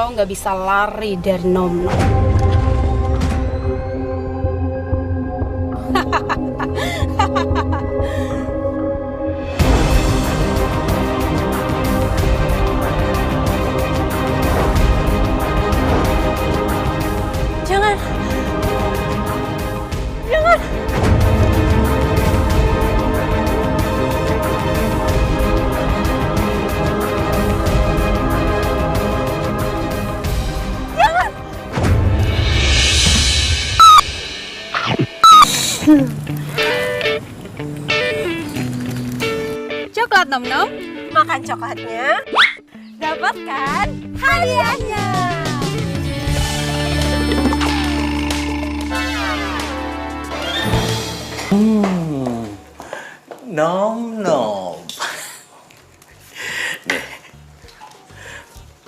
lo nggak bisa lari dari Nom Nom. Jangan. Jangan. Coklat Nom Nom, Makan coklatnya, dapatkan hadiahnya. Nom nom.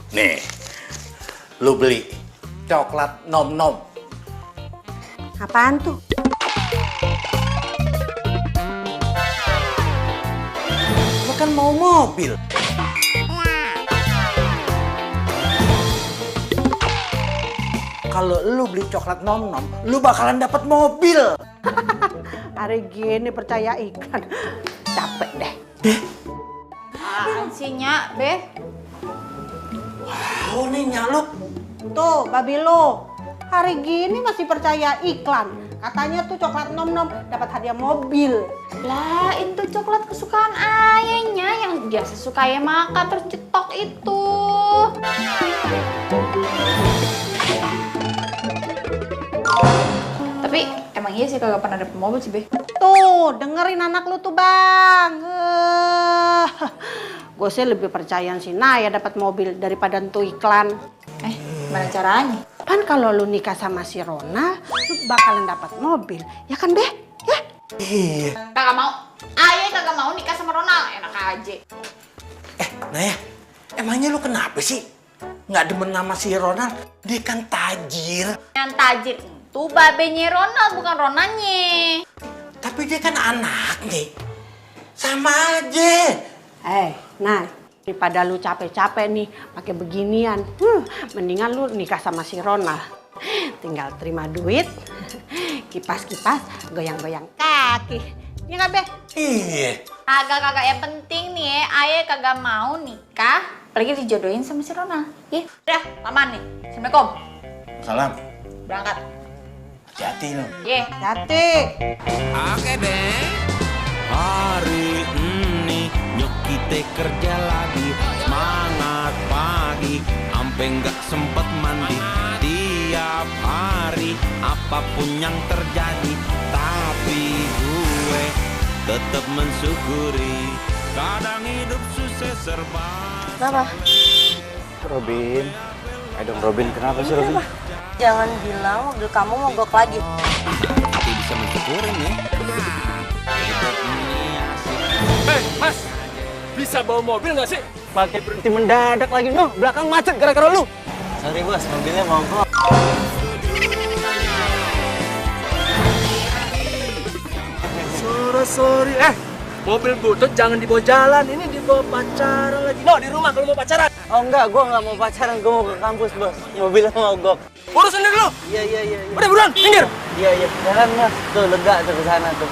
Nih, lu beli coklat nom nom. Apaan tuh? Lu kan mau mobil. Kalau lu beli coklat nom nom, lu bakalan dapat mobil. Hari gini percaya iklan. Capek deh. apaan sih Nyak, Beh? Wow nih nyaluk. Tuh, babi lo. Hari gini masih percaya iklan. Katanya tuh coklat nom nom dapat hadiah mobil. Lah, itu coklat kesukaan ayahnya yang biasa suka ya makan terus cetok itu. Tapi emang iya sih kagak pernah dapet mobil sih, Beh. Tuh, dengerin anak lu tuh, Bang. Gue sih lebih percayaan si Naya dapat mobil daripada tuh iklan. Gimana caranya? Kan kalau lu nikah sama si Ronald, lu bakalan dapat mobil. Ya kan, Beh? Ya? Iya. Kagak mau. Ayah kagak mau nikah sama Ronald. Enak aja. Naya, emangnya lu kenapa sih? Nggak demen sama si Ronald? Dia kan tajir. Yang tajir itu babenya Ronald, bukan Ronanya. Tapi dia kan anaknya. Sama aja. Nah, daripada lu capek-capek nih pakai beginian, mendingan lu nikah sama si Ronald. Tinggal terima duit, kipas-kipas, goyang-goyang kaki. Iya nggak, Beh? Iya. Kagak yang penting nih ya, ayah kagak mau nikah, apalagi dijodohin sama si Ronald. Ya, udah, aman nih. Assalamualaikum. Salam. Berangkat. Hati-hati lu. Ye. Hati. Oke deh. Hari ini nyok kita kerja lagi, semangat pagi, ampe nggak sempet mandi. Tiap hari apapun yang terjadi, tapi gue tetap mensyukuri. Kadang hidup susah serba. Kenapa? Robin. Ayo dong Robin, kenapa sih Robin? Jangan bilang mobil kamu mogok lagi. Kita bisa mensyukurin ya. Hidup ini asik. Hei, Mas! Bisa bawa mobil nggak sih? Pakai berhenti mendadak lagi, no. Belakang macet gara-gara lu. Sorry bos, mobilnya mogok. Sorry. Mobil butut jangan dibawa jalan. Ini dibawa pacaran lagi. No, di rumah kalau mau pacaran. Oh enggak, gua nggak mau pacaran, gua mau ke kampus bos. Mobilnya mogok. Urus sendiri lu. Iya. Udah buruan, minggir. Iya. Jalan mas, tuh lega tuh ke sana tuh.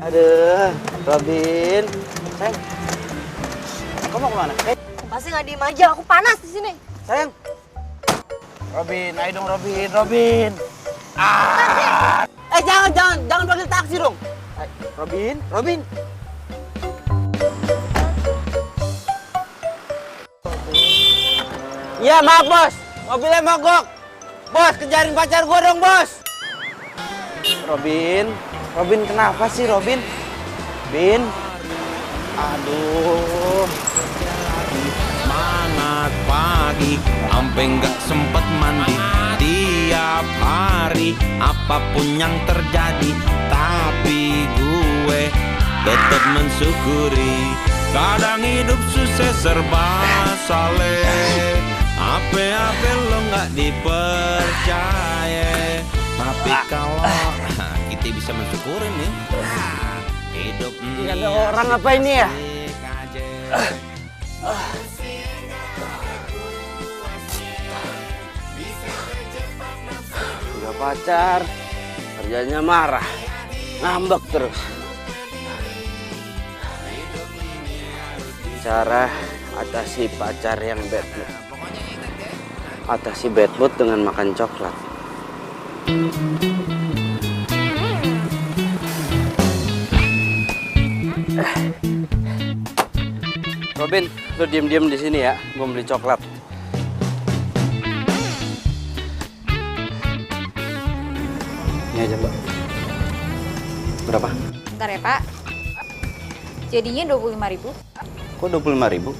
Aduh, Robin. Sayang. Kamu mau kemana? Pasti nggak diem aja, aku panas di sini. Sayang. Robin, ayo dong Robin. Jangan panggil taksi dong. Robin. Iya maaf bos, mobilnya mogok. Bos, kejarin pacar gua dong bos. Robin kenapa sih Robin? Aduh. Semangat pagi, ampe nggak sempet mandi. Tiap hari apapun yang terjadi, tapi gue tetap mensyukuri. Kadang hidup susah serba saleh, apa lo nggak dipercaya. Tapi kalau kita bisa mensyukurin nih, hidup ini Ada orang apa ini ya? asik aja. pacar, kerjanya marah, ngambek terus. Cara atasi pacar yang bad mood. Atasi bad mood dengan makan coklat. Robin, lu diem-diem di sini ya, gua beli coklat. Ini aja, Mbak. Berapa? Bentar ya, Pak. Jadinya 25.000. Kok 25.000?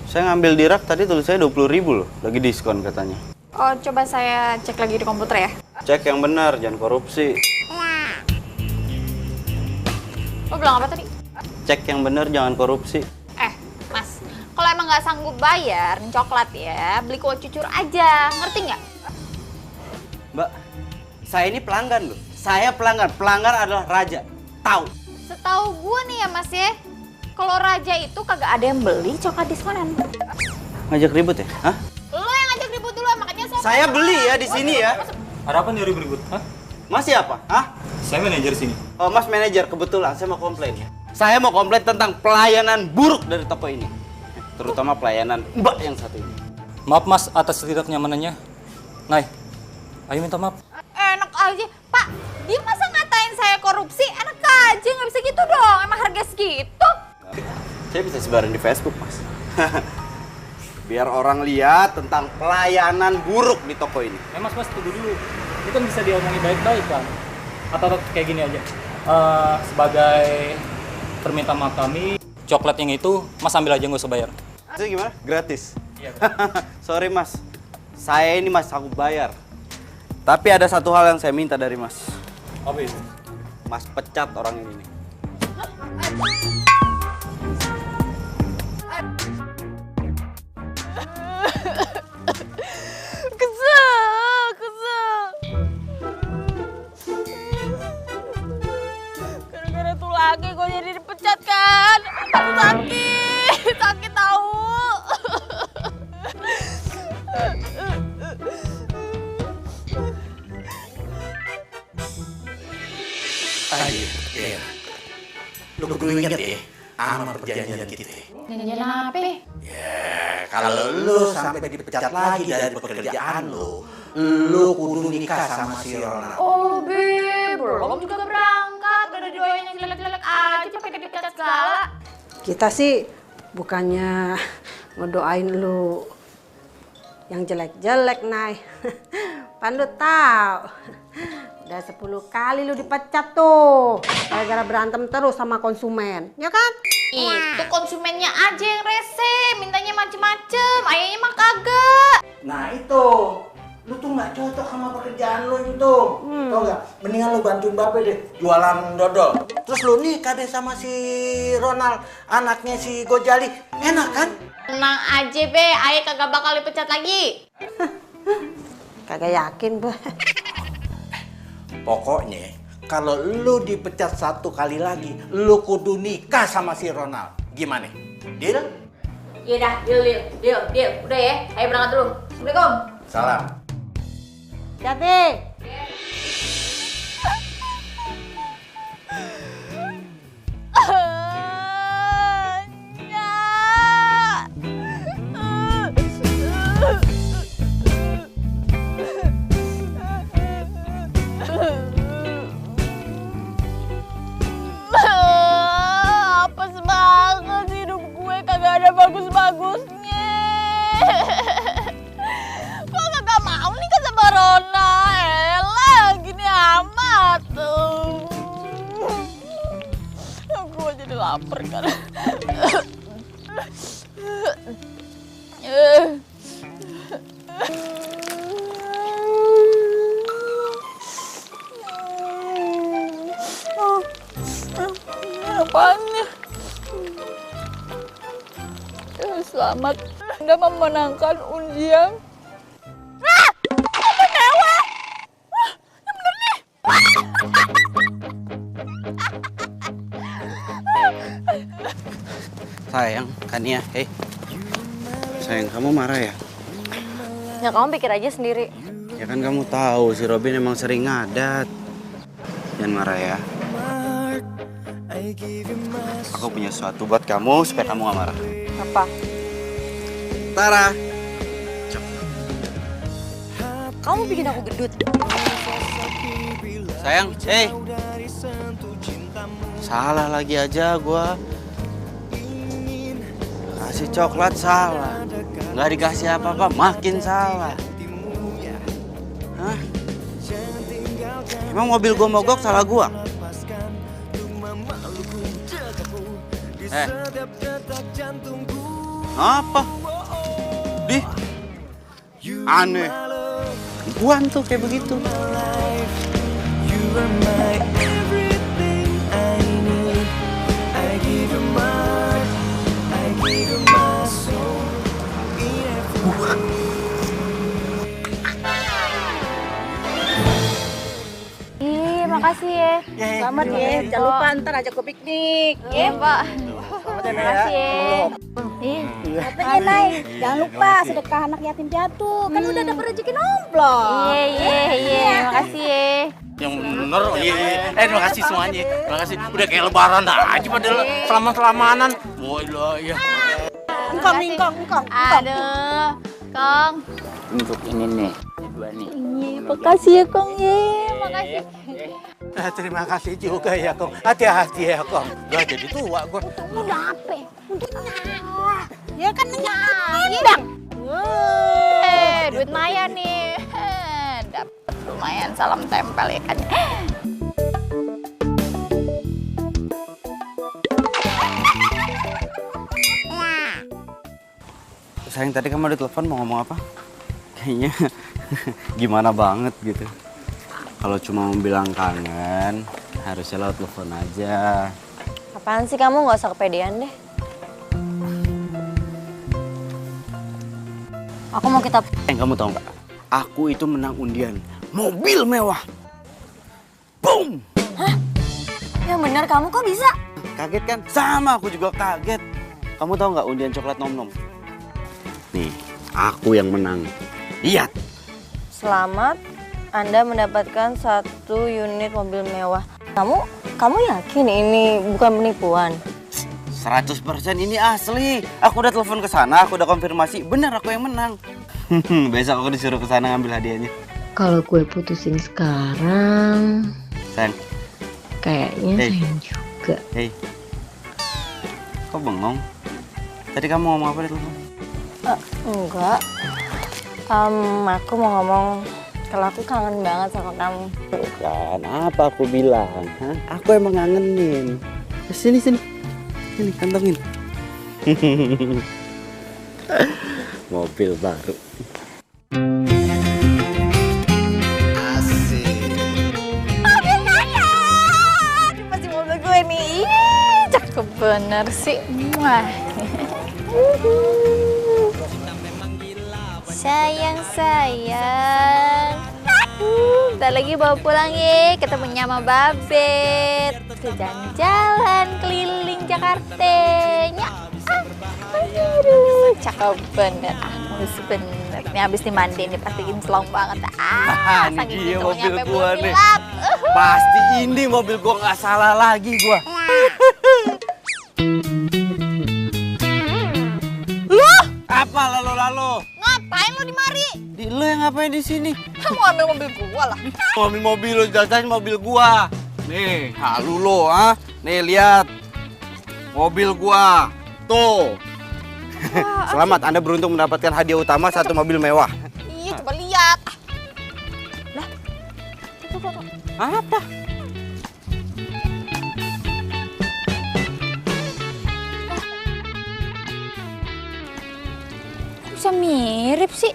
Saya ngambil di rak tadi tulisannya 20.000 loh. Lagi diskon katanya. Oh, coba saya cek lagi di komputer ya. Cek yang benar, jangan korupsi. Lo bilang apa tadi? Cek yang benar, jangan korupsi. Mas, kalau emang nggak sanggup bayar nih coklat ya, beli kue cucur aja. Ngerti nggak? Mbak, saya ini pelanggan loh. Saya pelanggan. Pelanggan adalah raja. Tahu? Setahu gue nih ya, Mas ya. Kalau raja itu kagak ada yang beli coklat diskonan. Ngajak ribut ya? Hah? Lo yang ngajak ribut dulu, makanya Saya beli ya di sini ya. Ada apa nih ribut-ribut? Hah? Mas siapa? Hah? Saya manajer sini. Oh, Mas manajer, kebetulan saya mau komplain ya. Saya mau komplain tentang pelayanan buruk dari toko ini. Terutama pelayanan Mbak yang satu ini. Maaf Mas atas ketidaknyamanannya. Nay, ayo minta maaf. Enak aja. Pak, dia masa ngatain saya korupsi? Enak aja, nggak bisa gitu dong. Emang harga segitu? Saya bisa sebarin di Facebook, Mas. Biar orang lihat tentang pelayanan buruk di toko ini. Mas tunggu dulu. Ini kan bisa diomongi baik-baik kan? Atau kayak gini aja. Sebagai permintaan maaf kami, coklat yang itu Mas ambil aja nggak usah bayar. Itu gimana? Gratis? Iya. Sorry Mas, saya ini Mas aku bayar. Tapi ada satu hal yang saya minta dari Mas. Apa itu? Mas pecat orang ini. Gara-gara tuh lagi gue jadi dipecat kan. Sakit tahu. Iya. Lu kudu inget ya, sama perjanjian kita. Janjian apa? Ya, kalau lu sampai dipecat lagi dari pekerjaan lu kudu nikah sama si Ronald. Oh, belum juga berangkat. Udah doain yang jelek-jelek aja pakai dipecat segala. Kita sih bukannya ngedoain lu yang jelek-jelek, Nay. Pan lu tahu. Udah 10 kali lu dipecat tuh. Gara-gara berantem terus sama konsumen. Ya kan? Itu konsumennya aja yang rese, mintanya macem-macem. Ayahnya mah kagak. Nah itu, lu tuh nggak cocok sama pekerjaan lu itu. Tau gak? Mendingan lu bantuin bapak deh jualan dodol. Terus lu nikah deh sama si Ronald, anaknya si Gojali. Enak kan? Tenang aja, Be. Ayah kagak bakal dipecat lagi. Kagak yakin, Bu. Pokoknya kalau lu dipecat 1 kali lagi, lu kudu nikah sama si Ronald. Gimana? Deal? Iya dah, deal. Udah ya, ayo berangkat dulu. Assalamualaikum. Salam. Jadi. Apes banget hidup gue, kagak ada bagus-bagusnya. Kok kagak mau nikah sama Rona? Elah, gini amat. Gue jadi lapar kan. Apaan nih? Selamat Anda memenangkan undian. Apa dewa? Yang bener nih. Sayang, Kania, Sayang, kamu marah ya? Ya kamu pikir aja sendiri. Ya kan kamu tahu si Robin emang sering ngadat. Jangan marah ya. Aku punya sesuatu buat kamu supaya kamu gak marah. Apa? Tara. Kamu bikin aku gendut. Sayang, salah lagi aja gua. Kasih coklat salah. Nggak dikasih apa-apa makin salah. Hah? Emang mobil gua mogok salah gua? Apa? Aneh. Gua tuh kayak begitu. Makasih ya. Selamat ya. Jangan lupa ntar ajak gue piknik. Iya, Pak. Makasih ya. Katanya Nay, jangan lupa sedekah anak yatim piatu. Kan udah dapat rezeki nomplok. Iya. Makasih ya. Yang bener, iya. Terima kasih semuanya. Terima kasih. Udah kayak lebaran aja padahal selamat-selamanan. Iya. Engkong. Aduh, Kong. Untuk ini nih, dua nih. Makasih ya, Kong. Makasih. Terima kasih juga ya, Kong. Hati-hati ya, Kong. Gak jadi tua gua. Udah apa? Untuk nyawa. Ya kan ngundang. Duit Maya nih. Dapat lumayan salam tempel ya kan. Sayang, tadi kamu ada telepon mau ngomong apa? Kayaknya gimana banget gitu. Kalau cuma mau bilang kangen, harusnya lewat telepon aja. Apaan sih kamu, nggak usah kepedean deh. Aku mau kita... Kamu tahu nggak? Aku itu menang undian mobil mewah. Boom! Hah? Yang bener kamu kok bisa? Kaget kan? Sama, aku juga kaget. Kamu tahu nggak undian coklat nom-nom? Nih, aku yang menang. Lihat. Selamat, Anda mendapatkan 1 unit mobil mewah. Kamu yakin ini bukan penipuan? 100% ini asli. Aku udah telepon ke sana, aku udah konfirmasi. Bener aku yang menang. Besok aku disuruh ke sana ngambil hadiahnya. Kalau gue putusin sekarang, Sayang. kayaknya sayang juga. Hei. Kok bengong? Tadi kamu ngomong apa di telepon? Enggak. Aku mau ngomong kalau aku kangen banget sama kamu. Bukan, apa aku bilang? Hah? Aku emang ngangenin. Sini. Sini, kantongin. Mobil baru. Asik. Mobil saya! Ini pasti mobil gue nih. Cakep bener sih. Sayang. Bentar lagi bawa pulang ya, ketemu sama Babet. Ke jalan-jalan keliling Jakarta. Aduh, cakep bener. Bener. Ini habis dimandi nih pasti kinclong banget. Ini dia mobil gua nih. Pasti ini mobil gua, nggak salah lagi gua. Apa lalu? Ngapain lo di mari? Lo yang ngapain di sini? Kamu ambil mobil gua lah. Mobil lo, jajan mobil gua. Nih, halu lo, ah. Nih lihat. Mobil gua. Tuh. Selamat, Anda beruntung mendapatkan hadiah utama 1 mobil mewah. Iya, coba lihat. Lah. Apa? Bisa mirip sih.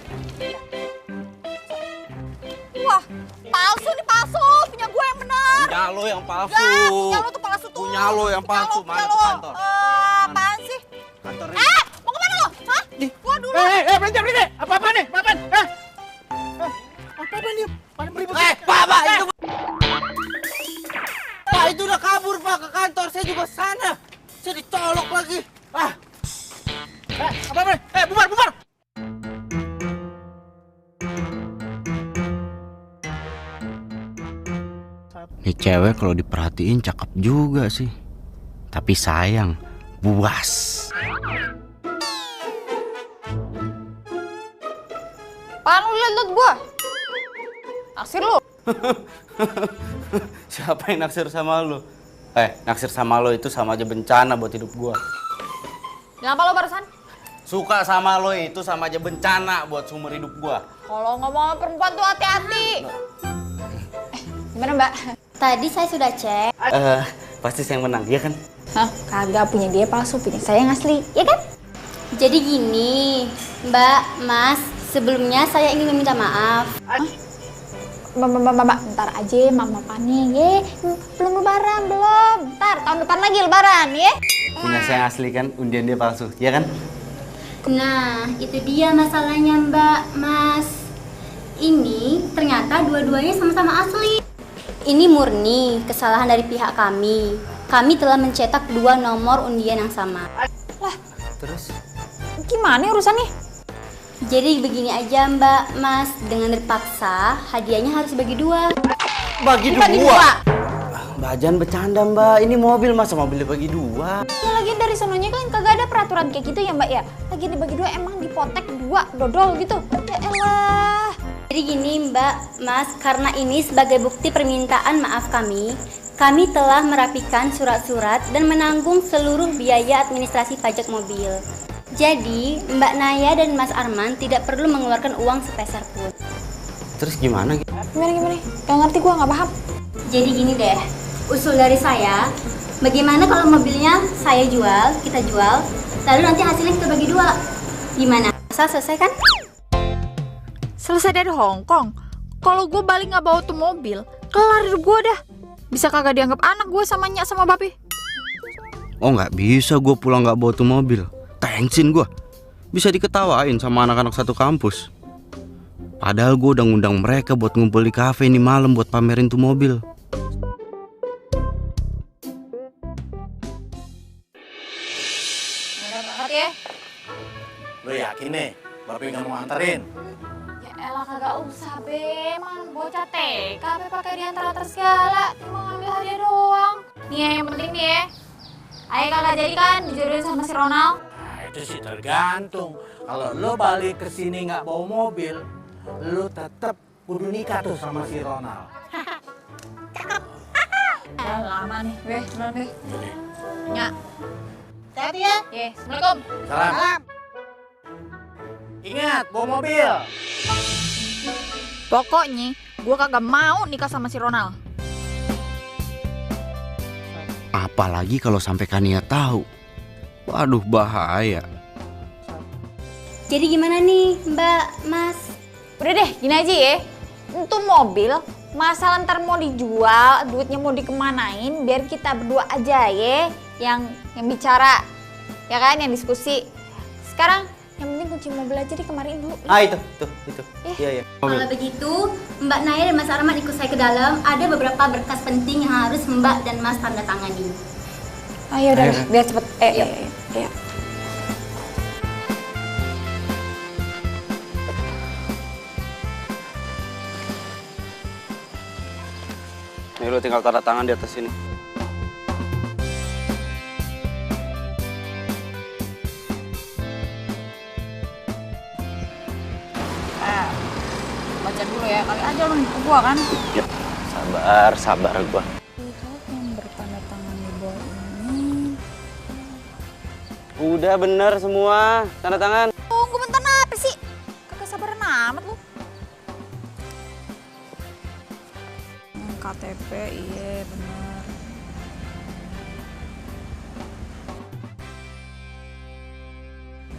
Wah, palsu nih, palsu. Punya gue yang benar. Punya lo yang palsu. Enggak, punya lo tuh palsu tuh. Punya lo yang palsu. Mana ke kantor? Apaan sih? Kantornya. Mau kemana lo? Hah? Gua dulu. Berhenti. Apa-apa nih? Apa-apaan? Apa-apaan nih? Pak, itu. Pak, itu udah kabur, Pak, ke kantor. Saya juga sana. Saya dicolok lagi. Apa-apaan? Bubar. Nih cewek kalau diperhatiin cakep juga sih. Tapi sayang, buas. Apaan lu liat gua? Naksir lu? Siapa yang naksir sama lu? Naksir sama lo itu sama aja bencana buat hidup gua. Kenapa lo barusan? Suka sama lo itu sama aja bencana buat seumur hidup gua. Kalau ngomong sama perempuan tuh hati-hati. Gimana Mbak? Tadi saya sudah cek. Pasti saya yang menang, ya kan? Hah? Kagak, punya dia palsu, punya saya yang asli, ya kan? Jadi gini, Mbak, Mas, sebelumnya saya ingin meminta maaf. Mbak, bentar aja, mama panik, ye. Belum lebaran, belum. Ntar, tahun depan lagi lebaran, ye. Punya saya yang asli kan, undian dia palsu, ya kan? Nah, itu dia masalahnya Mbak, Mas. Ini ternyata dua-duanya sama-sama asli. Ini murni kesalahan dari pihak kami. Kami telah mencetak 2 nomor undian yang sama. Lah, terus? Gimana urusannya? Jadi begini aja Mbak, Mas. Dengan terpaksa, hadiahnya harus bagi 2. Bagi dua? Mbak jangan bercanda Mbak, ini mobil masa mobil dibagi 2? Ya lagi dari sononya kan kagak ada peraturan kayak gitu ya Mbak ya. Lagi dibagi 2 emang dipotek 2 dodol gitu. Ya elah. Jadi gini Mbak, Mas, karena ini sebagai bukti permintaan maaf kami telah merapikan surat-surat dan menanggung seluruh biaya administrasi pajak mobil. Jadi, Mbak Naya dan Mas Arman tidak perlu mengeluarkan uang sepeser pun. Terus gimana? Gimana? Gak ngerti gua, gak paham. Jadi gini deh, usul dari saya, bagaimana kalau mobilnya saya jual, kita jual, lalu nanti hasilnya kita bagi 2. Gimana? Selesai kan? Selesai dari Hongkong. Kalau gue balik nggak bawa tuh mobil, kelar hidup gue dah. Bisa kagak dianggap anak gue sama Nyak sama Bape? Oh nggak bisa gue pulang nggak bawa tuh mobil. Thanksin gue. Bisa diketawain sama anak-anak satu kampus. Padahal gue udah ngundang mereka buat ngumpul di kafe ini malam buat pamerin tuh mobil. Bener banget ya. Lo yakin nih, Bape nggak mau anterin? Ya elah kagak usah be, emang bocah TK be pakai diantar-antar segala, cuma ngambil hadiah doang. Nih ya, yang penting nih ya, Ayah kagak jadi kan dijodohin sama si Ronald? Nah, itu sih tergantung. Kalau lo balik ke sini nggak bawa mobil, lo tetap kudu nikah tuh sama si Ronald. Ya lama nih, be, duluan be. Nyak. Hati ya. Ye, Assalamualaikum. Salam. Ingat, bawa mobil. Pokoknya gue kagak mau nikah sama si Ronald. Apalagi kalau sampai Kania tahu. Waduh bahaya. Jadi gimana nih Mbak, Mas? Udah deh, gini aja ya. Untuk mobil, masalah ntar mau dijual, duitnya mau dikemanain, biar kita berdua aja ya yang bicara, ya kan, yang diskusi. Sekarang yang penting kunci mobil aja dikemarin dulu. Itu. Iya. Kalau begitu, Mbak Naya dan Mas Arman ikut saya ke dalam. Ada beberapa berkas penting yang harus Mbak dan Mas tanda tangani. Ayo udah, biar cepet. Ayo. Nih lo tinggal tanda tangan di atas sini. Baca dulu ya, kali aja lo nipu gua kan. Yuk, sabar gua. Lihat yang bertanda tangan di bawah ini. Udah bener semua, tanda tangan. Tunggu bentar, apa sih? Kagak sabaran amat lu. KTP, iya bener.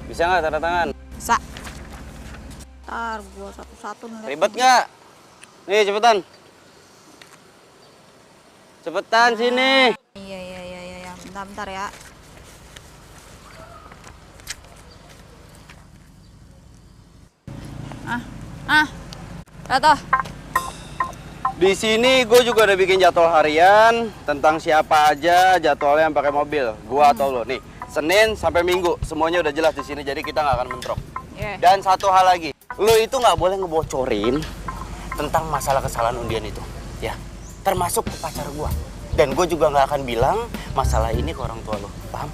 Bisa nggak tanda tangan? Bisa. Ntar gua satu-satu nih. Ribet nggak? Nih cepetan. Cepetan sini. Iya. Bentar ya. Udah. Di sini gue juga udah bikin jadwal harian tentang siapa aja jadwalnya yang pakai mobil. Gua atau lo nih. Senin sampai Minggu semuanya udah jelas di sini, jadi kita nggak akan mentrok. Yeah. Dan satu hal lagi, lo itu nggak boleh ngebocorin tentang masalah kesalahan undian itu, ya. termasuk ke pacar gue. Dan gue juga nggak akan bilang masalah ini ke orang tua lo, paham?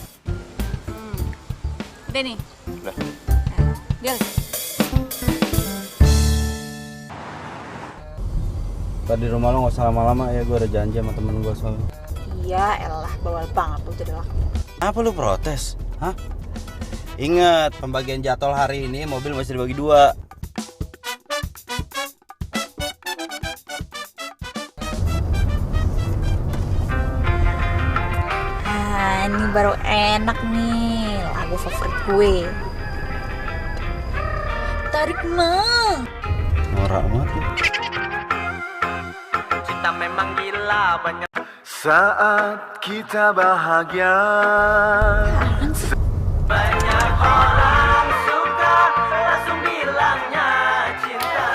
Udah nih. Udah. Deal. Tadi rumah lo nggak usah lama-lama ya, gue ada janji sama temen gue soalnya. Iya, elah bawal banget tuh jadi laku. Apa lu protes? Hah? Ingat, pembagian jadwal hari ini mobil masih dibagi 2. Ini baru enak nih, lagu favorit gue. Tarik mah. Norak banget tuh. Cinta memang gila banyak. Saat kita bahagia. Banyak orang suka langsung bilangnya cinta.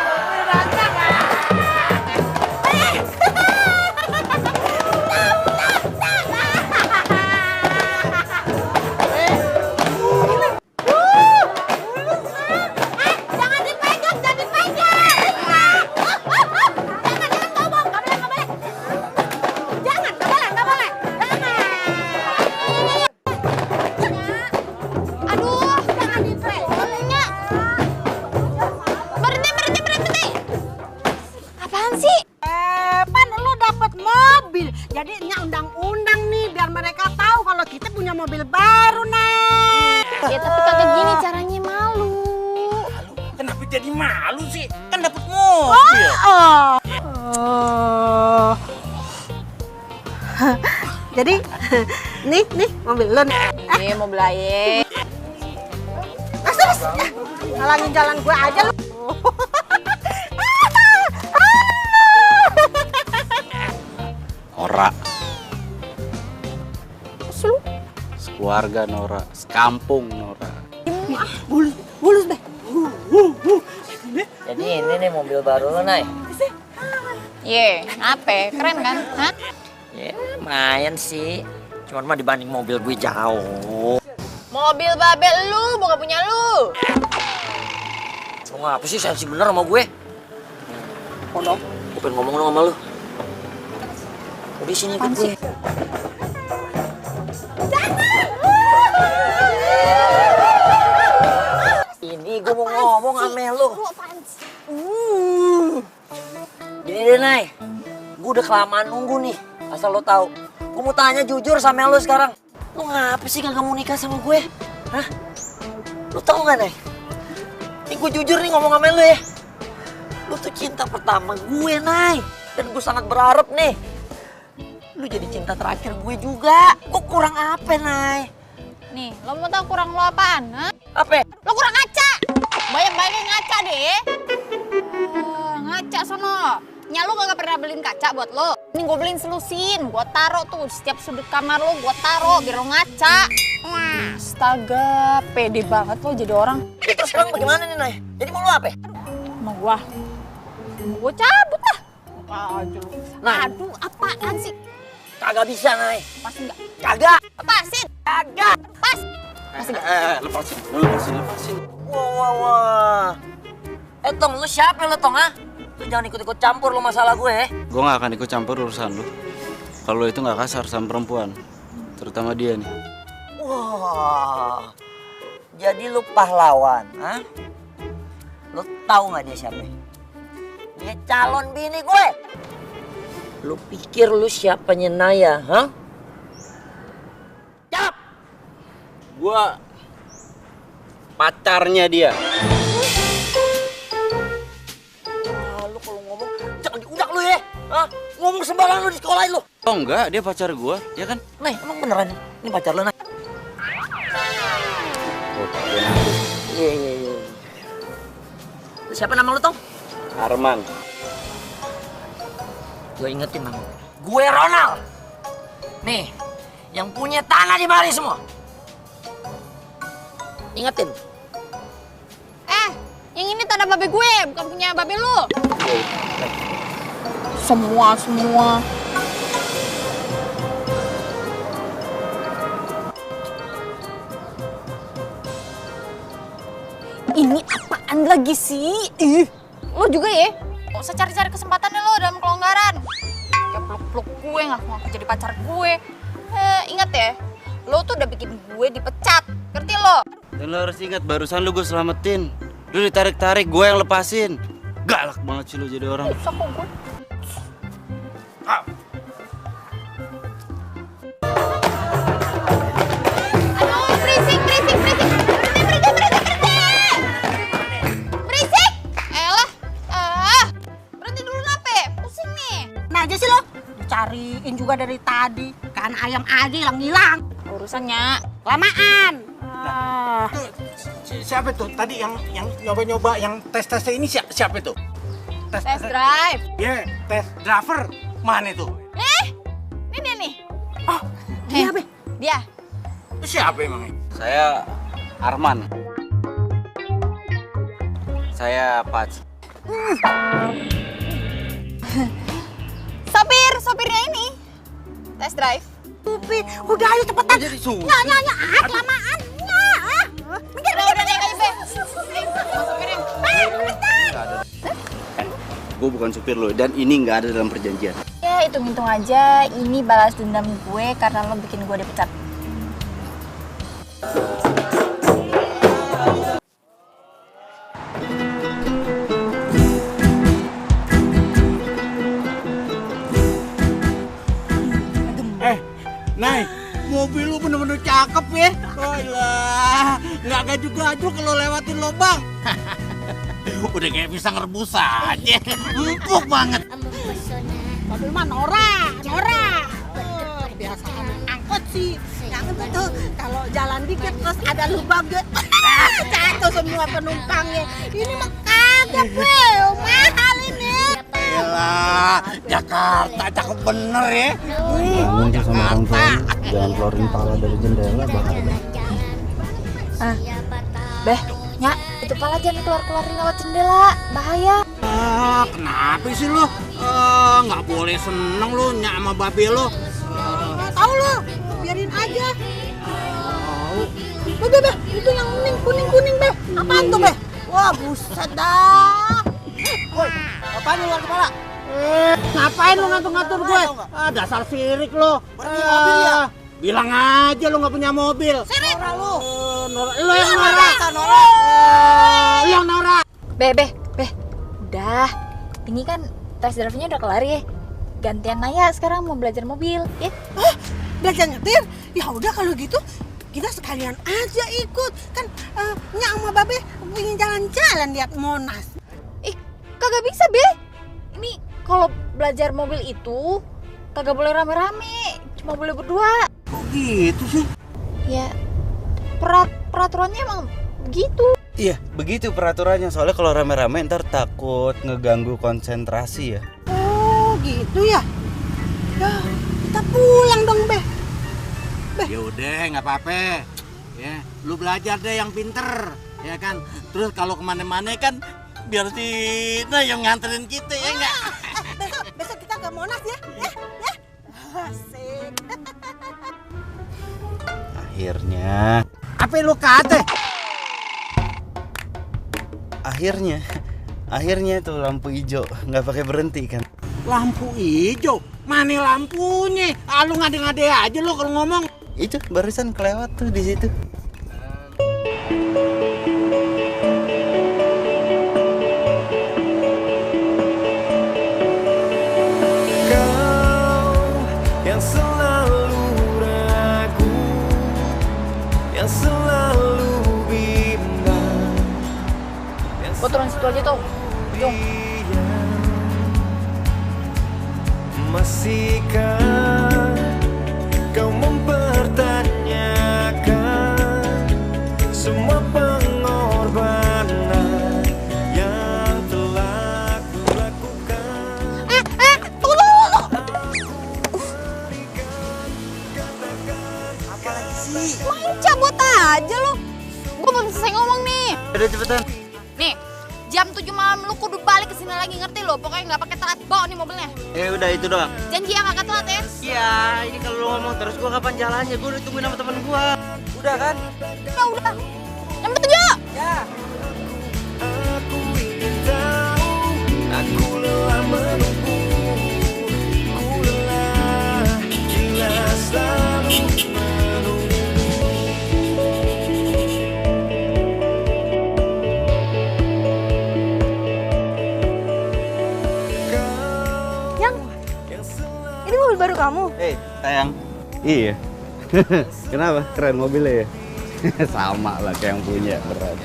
Jadi ini undang-undang nih biar mereka tahu kalau kita punya mobil baru, Nay. Ya tapi kagak gini caranya, malu. Kenapa jadi malu sih? Kan dapet mobil. Jadi nih mobil lo nih. Iya, mobil aye. Mas, halangin jalan gue aja lu. Nora. Sekeluarga Nora, sekampung Nora. Bulus deh. Jadi ini nih mobil baru lo, Nay. Ye, apa? Keren kan? Hah? Ya, lumayan sih. Cuman mah dibanding mobil gue jauh. Mobil babel lu, bukan punya lu. Lu ngapa sih sensi bener sama gue? Gue pengen ngomong dong sama lu. Udah sini ikut gue. Ini gue mau ngomong sama lu. Gini deh, Nay. Gue udah kelamaan nunggu nih. Asal lo tahu. Gue mau tanya jujur sama lo sekarang. Lo ngapa sih kagak mau nikah sama gue? Hah? Lo tau gak, Nay? Ini gue jujur nih ngomong sama lo ya. Lo tuh cinta pertama gue, Nay. Dan gue sangat berharap nih. Lu jadi cinta terakhir gue juga. Gue kurang apa, Nay? Nih, lo mau tau kurang lo apaan? Hah? Apa? Lo kurang ngaca. Banyak-banyak ngaca deh. Ngaca sono. Nya lo gak pernah beliin kaca buat lo. Ini gue beliin selusin. Gue taro tuh setiap sudut kamar lo. Gue taro biar lo ngaca. Wah, astaga. Pede banget lo jadi orang. Ya, terus sekarang bagaimana nih, Nay? Jadi mau lo apa? Mau gue cabut lah. Nah, aduh, apaan sih? Kagak bisa, Nay. Pasti enggak. Kagak. Lepasin. Kagak. Pas. Pasti enggak. Lepasin. Wah. Tong, lu siapa lo, Tong, ha? Lu jangan ikut-ikut campur lo masalah gue, ya. Gue gak akan ikut campur urusan lu. Kalau itu gak kasar sama perempuan, terutama dia nih. Wah. Jadi lu pahlawan, ha? Lu tahu nggak dia siapa? Dia calon bini gue. Lu pikir lu siapanya Naya, ha? Jawab. Gua pacarnya dia. Lu kalau ngomong jangan diudak lu ya, ha? Ngomong sembarangan lu di sekolah lu. Oh enggak, dia pacar gua, ya kan? Nah, emang beneran ini pacar lu, Nay? Iya. Siapa nama lu, Tong? Arman. Gue ingetin nama. Gue Ronald. Nih, yang punya tanah di mari semua. Ingetin. Yang ini tanah babe gue, bukan punya babe lu. Semua. Ini apaan lagi sih? Lo juga ya? Gak usah cari-cari kesempatannya lo dalam kelonggaran. Kayak peluk gue, ngaku-ngaku jadi pacar gue. Ingat ya, lo tuh udah bikin gue dipecat, ngerti lo? Dan lo harus ingat, barusan lu gue selamatin. Lu ditarik-tarik, gue yang lepasin. Galak banget sih lu jadi orang. Susah kok gue. Aduh, berisik. Berisik! Elah, berhenti dulu nape? Pusing nih. Nah aja sih lo, dicariin juga dari tadi. Kan ayam aja hilang-hilang. Urusannya Lamaan. Siapa tuh? Tadi yang nyoba-nyoba yang tes-tesnya ini siapa itu? test drive. Ya, tes driver. Mana itu? Ini nih. Oh, dia be. Dia. Siapa emangnya? Saya Arman. Saya Pat. Sopirnya ini. Test drive. Supir, udah ayo cepetan. Jadi supir. Nya, kelamaan. Minggir. Udah naik aja, Be. Sopirnya. Gue bukan supir lo, dan ini nggak ada dalam perjanjian. Ya, hitung-hitung aja. Ini balas dendam gue karena lo bikin gue dipecat. Nay, mobil lu bener-bener cakep ya. Oh ilah, nggak gajuk-gajuk kalau lewatin lubang. Udah kayak pisang rebus aja, empuk banget. Mobil mah Nora. Kebiasaan angkot sih. Yang itu tuh kalau jalan dikit terus ada lubang jatuh semua penumpangnya. Ini mah kagak, Be. Mahal ini. Yalah, Jakarta cakep bener ya. Ngomong sama orang tua, jangan keluarin pala dari jendela, bahaya. Beh, Nya, itu pala jangan keluar-keluarin lewat jendela, bahaya. Kenapa sih lo? Nggak boleh seneng lo nyak sama babe lo. Tahu lo, biarin aja. Be, itu yang kuning, Be. Apaan tuh, Be? Wah, buset dah. Woi, apaan lu luar kepala? Ngapain lo ngatur-ngatur gue? Dasar sirik lo. Berhenti mobil ya? Bilang aja lo nggak punya mobil. Sirik. Nora lu. Lo yang Nora. Nora. Lo yang Nora. Beh. Udah. Ini kan tes drive-nya udah kelar ya. Gantian Naya sekarang mau belajar mobil, ya? Belajar nyetir? Ya udah kalau gitu kita sekalian aja ikut. Kan Nya sama Babe pengen jalan-jalan lihat Monas. Kagak bisa, Be. Ini kalau belajar mobil itu kagak boleh rame-rame, cuma boleh berdua. Kok gitu sih? Ya, peraturannya emang begitu. Iya, begitu peraturannya. Soalnya kalau rame-rame ntar takut ngeganggu konsentrasi ya. Oh, gitu ya. Ya, kita pulang dong, Be. Ya udah, nggak apa-apa. Ya, lu belajar deh yang pinter, ya kan. Terus kalau kemana-mana kan biar si yang nganterin kita ya enggak. Besok kita ke Monas ya. Ya. Asik. Akhirnya. Apa lu kate? Akhirnya tuh lampu hijau nggak pakai berhenti kan. Lampu hijau? Mana lampunya? Lu ngade-ngade aja lu kalau ngomong. Itu barusan kelewat tuh di situ. Gue turun situ aja tuh. Jung. Masihkah kau mempertanyakan semua pengorbanan yang telah kulakukan? Tunggu. Apalagi sih? Main cabut aja lu. Gue belum selesai ngomong nih. Udah cepetan. Nih, jam 7 malam lu kudu balik ke sini lagi, ngerti lo? Pokoknya nggak pakai telat, bawa nih mobilnya. Ya udah itu doang. Janji ya nggak telat ya? Iya, ini kalau lu ngomong terus gua kapan jalannya? Gua udah tungguin sama temen gua. Udah kan? Ya udah. Jam 7. Ya. Aku ingin tahu, aku lelah menunggu, ku lelah mobil baru kamu? Sayang. Iya. Kenapa? Keren mobilnya ya? Sama lah kayak yang punya, berat.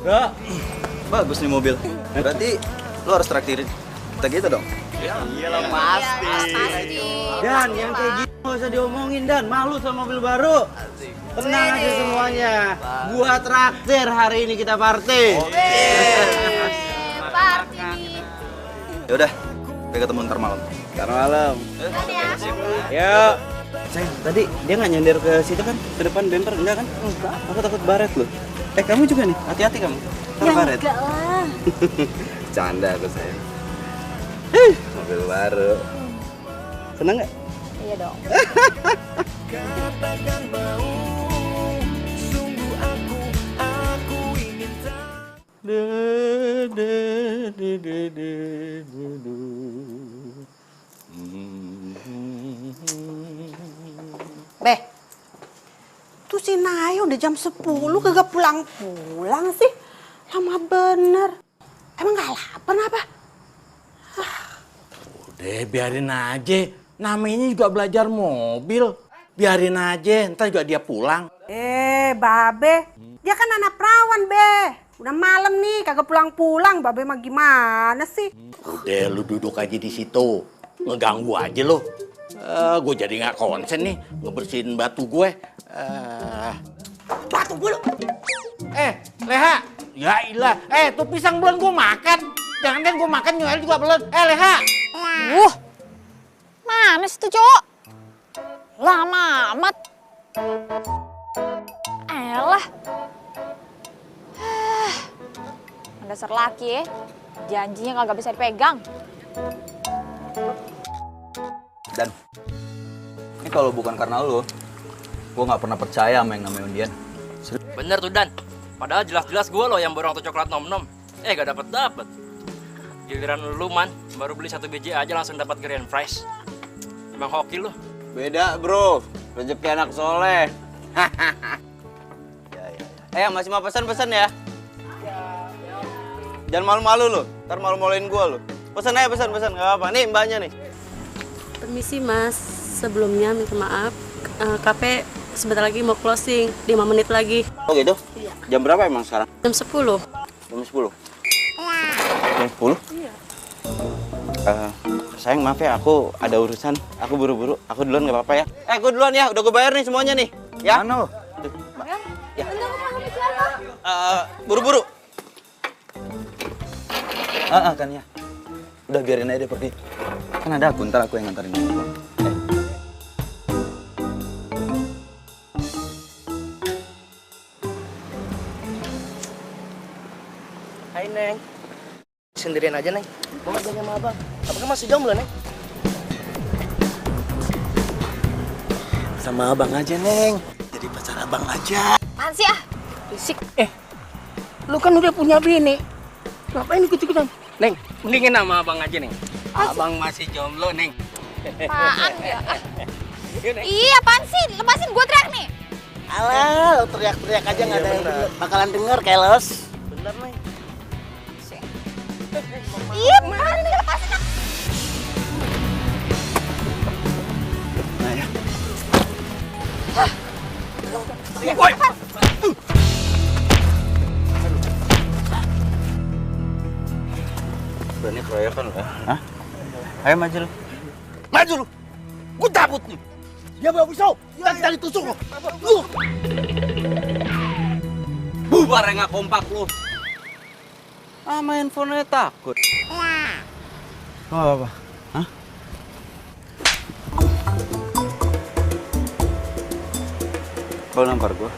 Bro, bagus nih mobil. Berarti lo harus traktirin. Kita gitu dong? Iyalah pasti. Dan yang kayak gitu nggak usah diomongin, Dan. Malu sama mobil baru. Tenang aja semuanya. Gua traktir hari ini, kita party. Yaudah, kita ketemu ntar malam. Ntar malam. Yuk. Sayang, tadi dia nggak nyender ke situ kan? Ke depan bumper, enggak kan? Enggak. Aku takut baret loh. Kamu juga nih, hati-hati kamu. Ntar baret. Enggak lah. Canda aku sayang. Mobil baru. Seneng nggak? Iya dong. Katakan mau, sungguh aku ingin Beh, tuh si Naya udah jam 10 kagak pulang-pulang sih. Lama bener. Emang gak lapar apa? Udah biarin aja. Namanya juga belajar mobil. Biarin aja, ntar juga dia pulang. Babe, dia kan anak perawan, Be. Udah malam nih, kagak pulang-pulang. Babe mah gimana sih? Udah lu duduk aja di situ. Ngeganggu aja lo. Gue jadi nggak konsen nih ngebersihin batu gue. Batu gue. Leha. Ya ilah. Tuh pisang belum gue makan. Jangan kan gue makan Noel juga belum. Leha. Mana sih tuh cowok? Lama amat. Elah. Dasar laki ya. Janjinya kagak bisa dipegang. Dan ini kalau bukan karena lo, gue nggak pernah percaya sama yang namanya undian. Bener tuh Dan. Padahal jelas-jelas gue loh yang borong tuh coklat nom-nom. Gak dapet. Giliran lu man, baru beli 1 biji aja langsung dapat grand prize. Emang hoki lu. Beda bro, rezeki anak soleh. Masih mau pesan ya? Jangan malu-malu lo, ntar malu-maluin gue lo. Pesan aja pesan, nggak apa-apa. Nih mbaknya nih. Permisi mas, sebelumnya minta maaf. Kafe sebentar lagi mau closing, 5 menit lagi. Oh gitu? Iya. Jam berapa emang sekarang? Jam 10. Jam 10? Jam 10? Iya. Sayang maaf ya, aku ada urusan. Aku buru-buru, aku duluan nggak apa-apa ya? Aku duluan ya, udah gue bayar nih semuanya nih. Ya? Mana? Ya. Buru-buru. Kan ya. Udah biarin aja dia pergi. Kan ada aku, ntar aku yang nganterin. Hai Neng. Sendirian aja Neng. Mau ngajak sama abang. Abang masih jomblo Neng. Sama abang aja Neng. Jadi pacar abang aja. Apaan sih ah? Risik. Lu kan udah punya bini. Ngapain ikut-ikutan? Neng, mendingin sama abang aja Neng. Abang masih jomblo Neng. Apaan ya? Iya apaan sih? Lepasin gue teriak nih. Alah, lu teriak-teriak aja nggak ada yang bakalan denger, keles. Bener Neng. Iya, apaan nih lepasin ah. Berani keroyokan lo ya? Hah? Ayo maju lu. Maju lu. Gue cabut nih. Dia bawa pisau. Dan tadi tusuk lo. Bubar nggak kompak lu. Main handphone takut. Gak apa-apa. Hah? Kau nampar gua?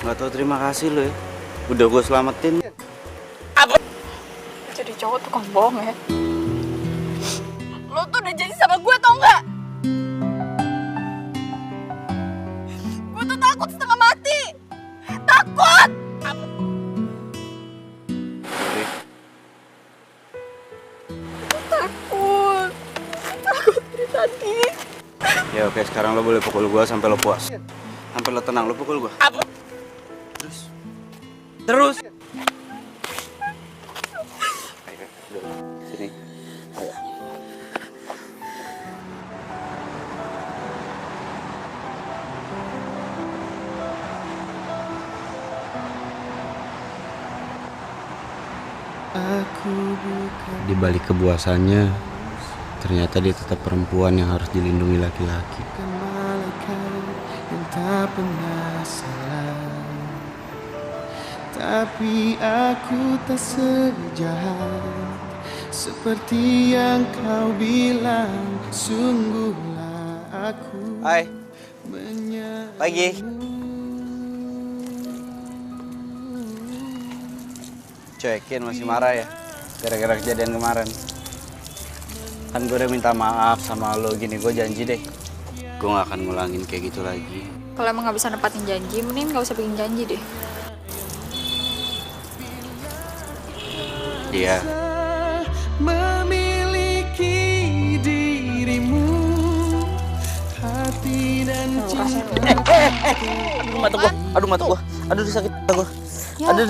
Nggak tahu terima kasih lo ya. Udah gua selamatin. Jadi cowok tukang bohong ya. Lo tuh udah jadi sama gue tau nggak? Gue tuh takut setengah mati. Takut. Takut dari tadi. Ya oke, sekarang lo boleh pukul gua sampai lo puas. Sampai lo tenang, lo pukul gua. Terus. Sini. Ayo. Di balik kebuasannya, ternyata dia tetap perempuan yang harus dilindungi laki-laki. Yang tak pernah salah, tapi aku tak sejahat seperti yang kau bilang. Sungguhlah aku. Hai. Pagi. Cuekin masih marah ya gara-gara kejadian kemarin. Kan gue udah minta maaf sama lo, gini gue janji deh Gue gak akan ngulangin kayak gitu lagi. Kalau emang nggak bisa nepatin janji, mending nggak usah bikin janji deh. Dia Memiliki dirimu, hati dan cinta. Aduh mata gua, aduh sakit mata gua. Ya. Aduh.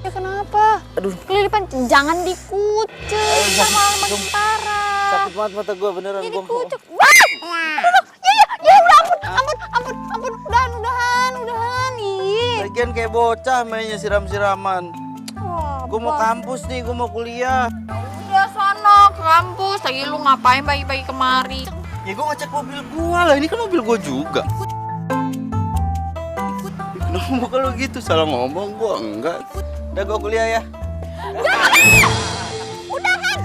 Ya kenapa? Aduh. Kelilipan, jangan dikucek sama makin parah. Sakit banget mata gua beneran. Ya Gua dikucek. Ya udah ampun, udahan. Ih. lagian kayak bocah mainnya siram-siraman. Gua mau kampus nih, gua mau kuliah. Udah sono ke kampus, lagi lu ngapain pagi-pagi kemari? Ya gue ngecek mobil gua lah, ini kan mobil gua juga. Kenapa kalau gitu salah ngomong? Gua enggak. Udah gua kuliah ya. Udahan.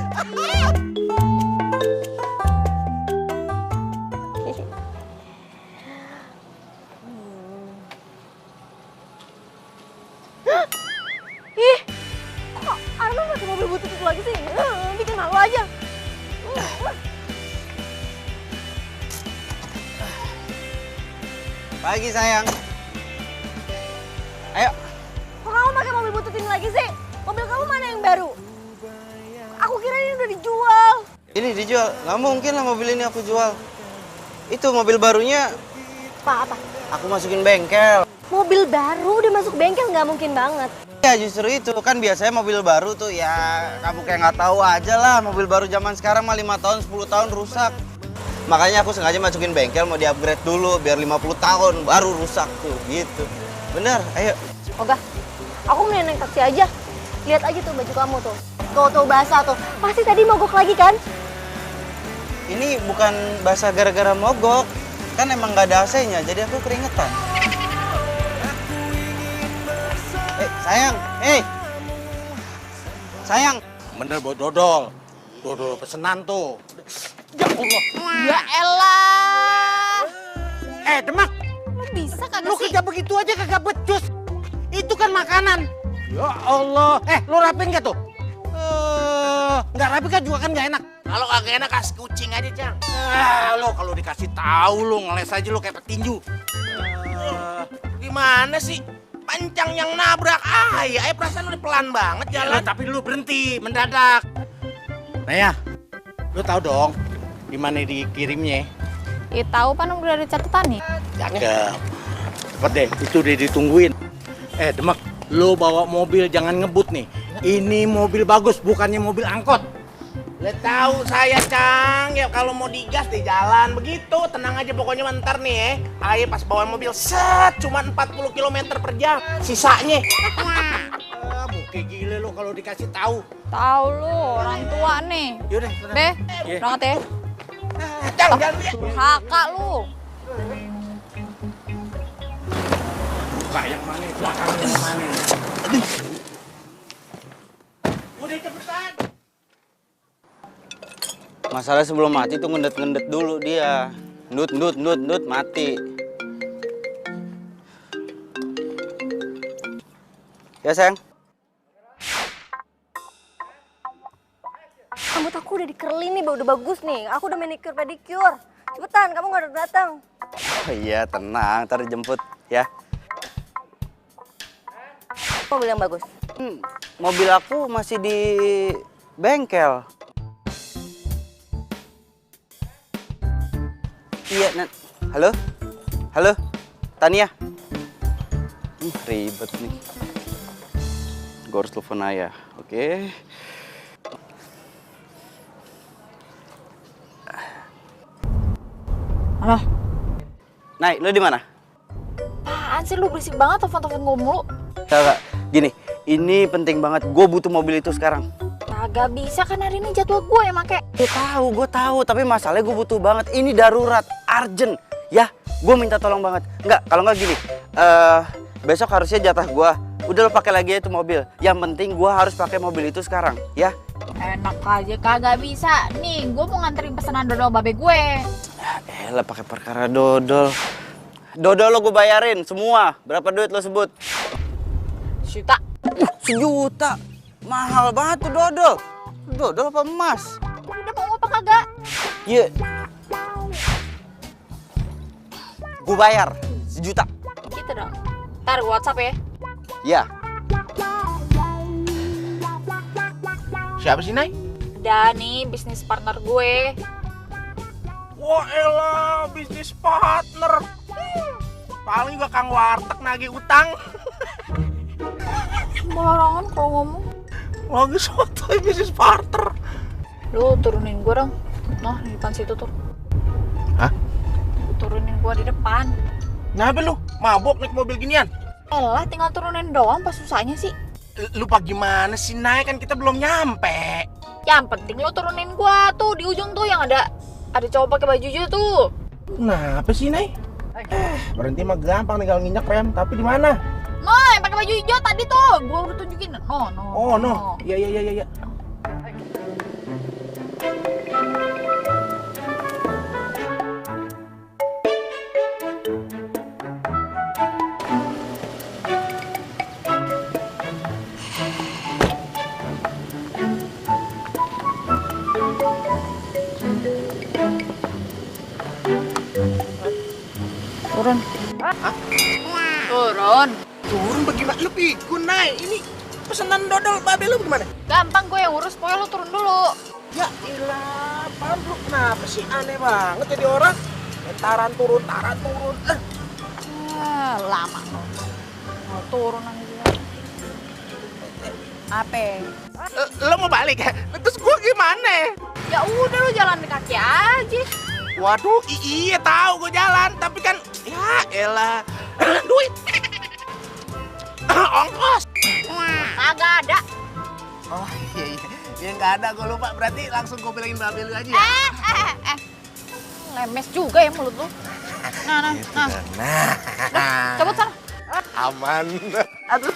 Ih, kok Arman pakai mobil butut itu lagi sih? Bikin malu aja. Pagi sayang. Ayo. Kok kamu pakai mobil butut ini lagi sih? Mobil kamu mana yang baru? Aku kira ini udah dijual. Ini dijual? Nggak mungkin lah mobil ini aku jual. Itu mobil barunya Apa? aku masukin bengkel. Mobil baru udah masuk bengkel nggak mungkin banget. Ya justru itu kan biasanya mobil baru tuh ya kamu kayak nggak tahu aja lah, mobil baru zaman sekarang mah 5 tahun 10 tahun rusak. Makanya aku sengaja masukin bengkel mau di-upgrade dulu biar 50 tahun baru rusak tuh gitu. Bener, ayo. Oga, aku mending naik taksi aja. Lihat aja tuh baju kamu tuh. Tuh basah tuh. Pasti tadi mogok lagi kan? Ini bukan basah gara-gara mogok. Kan emang nggak ada AC-nya jadi aku keringetan. Sayang, sayang. Bener buat dodol pesenan tuh. Ya Allah. Ya elah. Demak. Lu bisa kagak Lu sih? kerja begitu aja kagak becus. Itu kan makanan. Ya Allah. Lu rapiin gak tuh? Nggak rapi kan juga kan nggak enak. Kalau kagak enak kasih kucing aja, Cang. Lo kalau dikasih tahu lo ngeles aja lo kayak petinju. Gimana sih? Pancang yang nabrak. Ya perasaan lu pelan banget jalan. Tapi lu berhenti mendadak. Nah ya, lu tahu dong di mana dikirimnya? Ya tahu kan udah ada catatan nih. Cakep. Cepet deh, itu udah ditungguin. Demek, lu bawa mobil jangan ngebut nih. Ini mobil bagus, bukannya mobil angkot. Lihat tahu saya, Cang. Ya kalau mau digas di jalan begitu, tenang aja pokoknya bentar nih ya. Ayo pas bawa mobil set cuma 40 km per jam. Sisanya. Muka gile lo kalau dikasih tahu. Tahu lu orang tua nih. Yaudah, Be, berangkat ya. Cang, jangan Kakak lu. buka yang mana, belakang yang mana. Aduh. Udah cepetan. Masalah sebelum mati tuh ngendet-ngendet dulu dia. Ndut, mati. Ya sayang. Rambut aku udah dikerlin nih, udah bagus nih. Aku udah manicure pedicure. Cepetan, kamu nggak datang. Oh iya tenang, ntar dijemput ya. Mobil yang bagus. Mobil aku masih di bengkel. Iya, halo, Tania. Ribet nih. Gue harus telepon ayah, oke? Halo. Nay, lo di mana? Apaan sih lu berisik banget telepon-telepon gue mulu. Gak, gini, Ini penting banget. Gue butuh mobil itu sekarang. Kagak bisa kan hari ini jadwal gue yang make. Gue tahu. Tapi masalahnya gue butuh banget. Ini darurat, urgent. Ya, gue minta tolong banget. Enggak, kalau nggak gini. Besok harusnya jatah gue. Udah lo pakai lagi ya itu mobil. Yang penting gue harus pakai mobil itu sekarang, ya. Enak aja, kagak bisa. Nih, gue mau nganterin pesanan dodol babe gue. Elah pakai perkara dodol. Dodol lo gue bayarin semua. Berapa duit lo sebut? Sejuta. Sejuta? Mahal banget tuh dodol. Dodol apa emas? Udah mau apa kagak? Iya. Gue bayar sejuta. Gitu dong. Ntar gue WhatsApp ya. Ya. Siapa sih, Nay? Ada nih bisnis partner gue. Wah elah, bisnis partner. Paling juga kang warteg nagih utang. Sembarangan kalau ngomong. Lagi sotoy bisnis partner. Lu turunin gue dong. Nah, di depan situ tuh. Hah? Turunin gue di depan. Kenapa lu? Mabok naik mobil ginian? Elah, tinggal turunin doang, pas susahnya sih. Lupa gimana sih, Nay? Kan kita belum nyampe. Yang penting lu turunin gue tuh di ujung tuh yang ada cowok pakai baju hijau tuh. Kenapa sih, Nay? Berhenti mah gampang, tinggal nginjak rem. Tapi di mana? No, yang pakai baju hijau tadi tuh, gua udah tunjukin. No. Iya. Turun. Hah? Turun bagaimana? Lu pikun, Nay. Ini pesanan dodol babe lu gimana? Gampang gue yang urus, pokoknya lu turun dulu. Ya ilah, apaan lu? Kenapa sih? Aneh banget jadi orang. Taran turun. Lama. Mau turun aja. Apa? Lo mau balik ya? Terus gua gimana? Ya udah lu jalan kaki aja. Waduh, iya tahu gue jalan, tapi kan ya elah. Duit. Ongkos. Kagak ada. Oh iya. Ya nggak ada, gue lupa. Berarti langsung gue bilangin babe lu aja ya? Lemes juga ya mulut lu. Nah. Cabut sana. Aman. Aduh.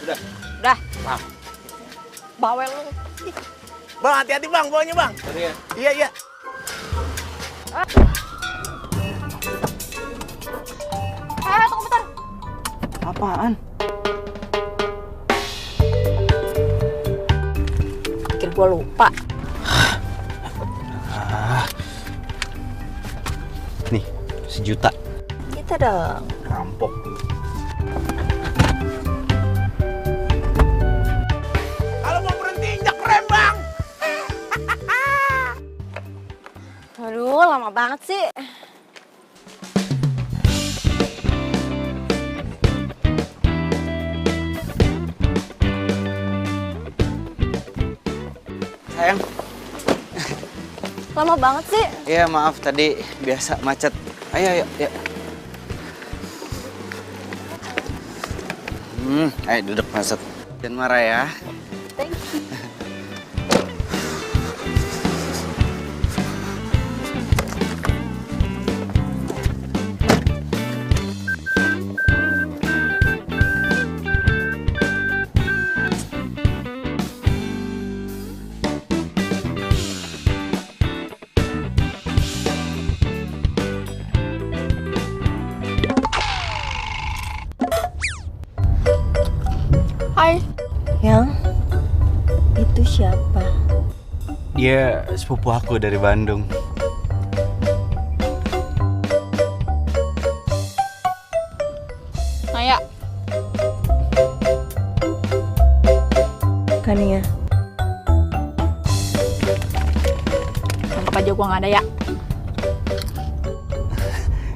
Udah. Nah. Bawel lu. Bang, hati-hati bang, bawanya bang. Iya. Tunggu bentar. Apaan? Pikir gua lupa. Nih, sejuta. Gitu dong. Rampok. Kalau mau berhenti injak rem bang. Aduh, lama banget sih. Sayang. Lama banget sih. Iya, maaf tadi biasa macet. Ayo. Ayo duduk masuk. Jangan marah ya. Thank you. Hai. Yang itu siapa? Dia sepupu aku dari Bandung. Naya. Kania. Anggap aja gua nggak ada ya.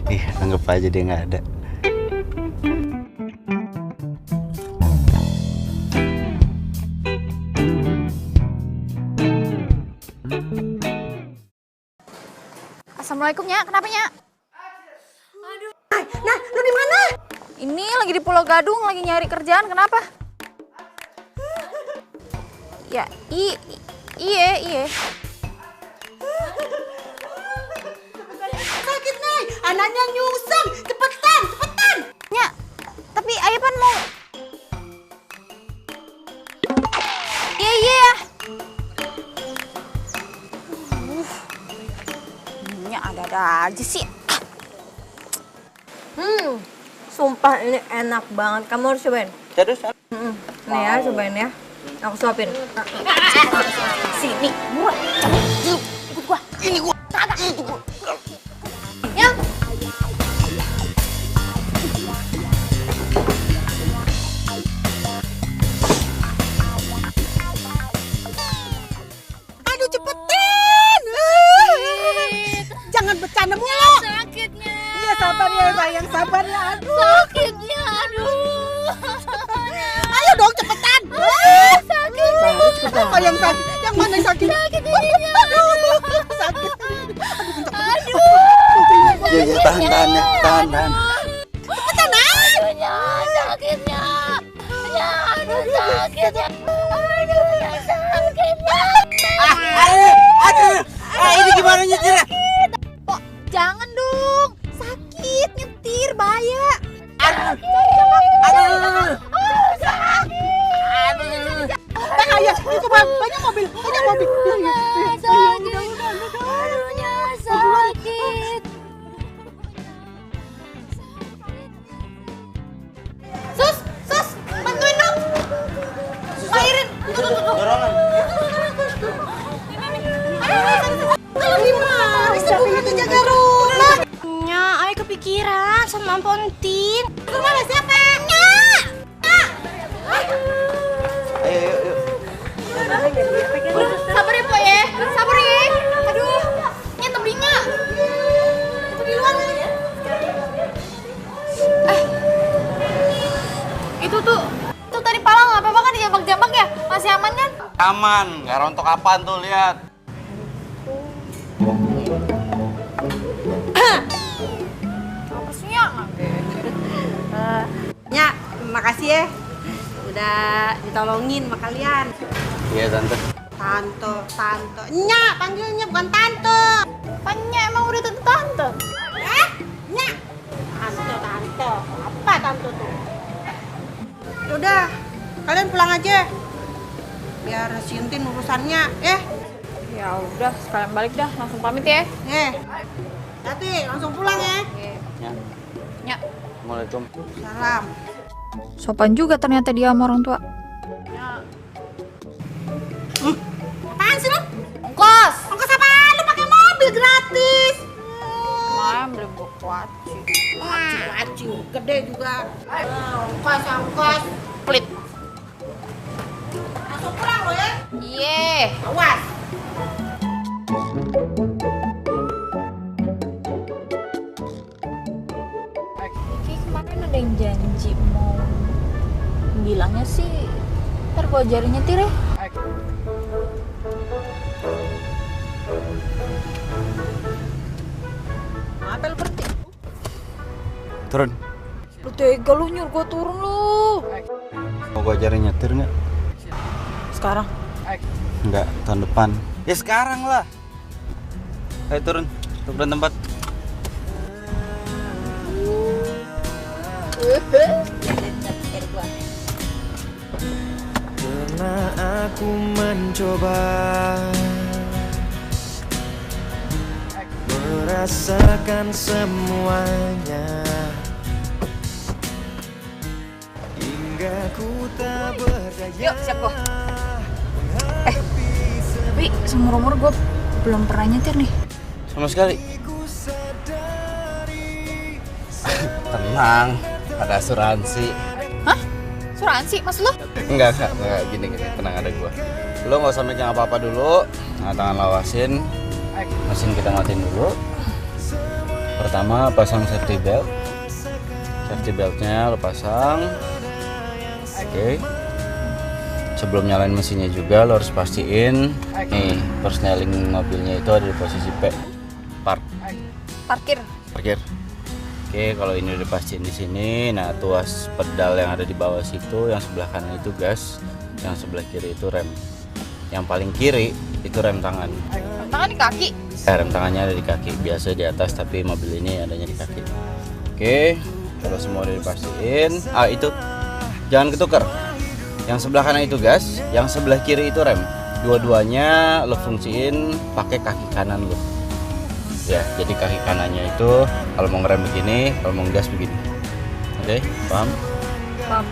Ih, anggap aja dia nggak ada. Assalamualaikum, Nya. Kenapa, Nya? Nah, lu di mana? Ini lagi di Pulau Gadung, lagi nyari kerjaan. Kenapa? Ya, iya. Sakit, Nay. Anaknya nyungseng. Cepetan. Nya, tapi ayah pan mau. Iya. Nya ada-ada aja sih. Sumpah ini enak banget. Kamu harus cobain. Terus? Nih ya, cobain ya. Aku suapin. Sini, murah. Ikut gua. Ini gua. Kagak itu gua. Ya. Aduh, cepetin. Jangan bercanda mulu. Sakitnya. Iya, sabar ya, sayang. Sabar ya. Aduh. Sakitnya, aduh. Ayo dong, cepetan. Sakit. Apa yang sakit? Yang mana yang sakit? Sakit ininya. Sakit. Iya, tahan ya. Tahan. Cepetan, Nay. Sakitnya. Ya, aduh sakitnya. Aduh, ya sakitnya. Aduh. Ini gimana nyetirnya? Kok jangan dong. Sakit nyetir bahaya. Aduh. Bahaya. Itu banyak mobil. Sakit. Aduhnya sakit. Sus, bantuin dong. Airin. Dorongan. Kalau gimana? Sebelum itu jaga rumah. Nya, ay kepikiran sama Pontin. Kemana siapa? Ayo. Sabar ya, Pak ya. Sabar ya. Aduh. Nya tebingnya. Itu di luar. Itu tuh tadi pala nggak apa-apa kan dijambak-jambak ya? Masih aman kan? Aman, nggak rontok apaan tuh, lihat. Apa sih ya? Nya, makasih ya. Udah ditolongin sama kalian. Iya, Tante. Tante. Nya, panggilnya bukan tante. Panya emang udah tante. Nya. Tante. Apa tante tuh? Udah, kalian pulang aja. Biar Sintin urusannya, Ya udah, sekalian balik dah, langsung pamit ya. Hati, langsung pulang ya. Ya. Assalamualaikum. Salam. Sopan juga ternyata dia sama orang tua. Apaan sih lu? Ongkos. Ongkos apaan? Lu pakai mobil gratis. Kemarin beli buku kuaci. Kuaci, gede juga. Ongkos. Pelit. Langsung pulang lo ya. Iya. Awas. Kayak kemarin ada yang janji mau bilangnya sih ntar gua ajarin nyetir ya. Apa lu berhenti? Turun. Lu tega lu nyuruh gua turun lu. Mau gue ajarin nyetir nggak? Sekarang. Nggak, tahun depan. Ya sekarang lah. Ayo turun tempat. Pernah aku mencoba merasakan semuanya hingga ku tak berdaya. Yuk, siap gua. Tapi seumur-umur gua belum pernah nyetir nih. Sama sekali. Tenang, ada asuransi. Hah? Asuransi? Maksud lo? Enggak, gini, tenang, ada gua. Lo nggak usah megang apa-apa dulu. Nah, tangan lawasin. Mesin kita matiin dulu. Pertama, pasang safety belt. Safety beltnya lo pasang. Oke. Sebelum nyalain mesinnya juga lo harus pastiin nih persneling mobilnya itu ada di posisi P. Parkir. Oke, kalau ini udah pastiin di sini, nah tuas pedal yang ada di bawah situ, yang sebelah kanan itu gas, yang sebelah kiri itu rem. Yang paling kiri itu rem tangan. Rem tangan di kaki. Rem tangannya ada di kaki. Biasa di atas, tapi mobil ini adanya di kaki. Oke, kalau semua udah dipastiin. Itu jangan ketukar. Yang sebelah kanan itu gas, yang sebelah kiri itu rem. Dua-duanya lo fungsiin pakai kaki kanan lo. Ya, jadi kaki kanannya itu kalau mau ngerem begini, kalau mau gas begini. Oke, paham? Paham.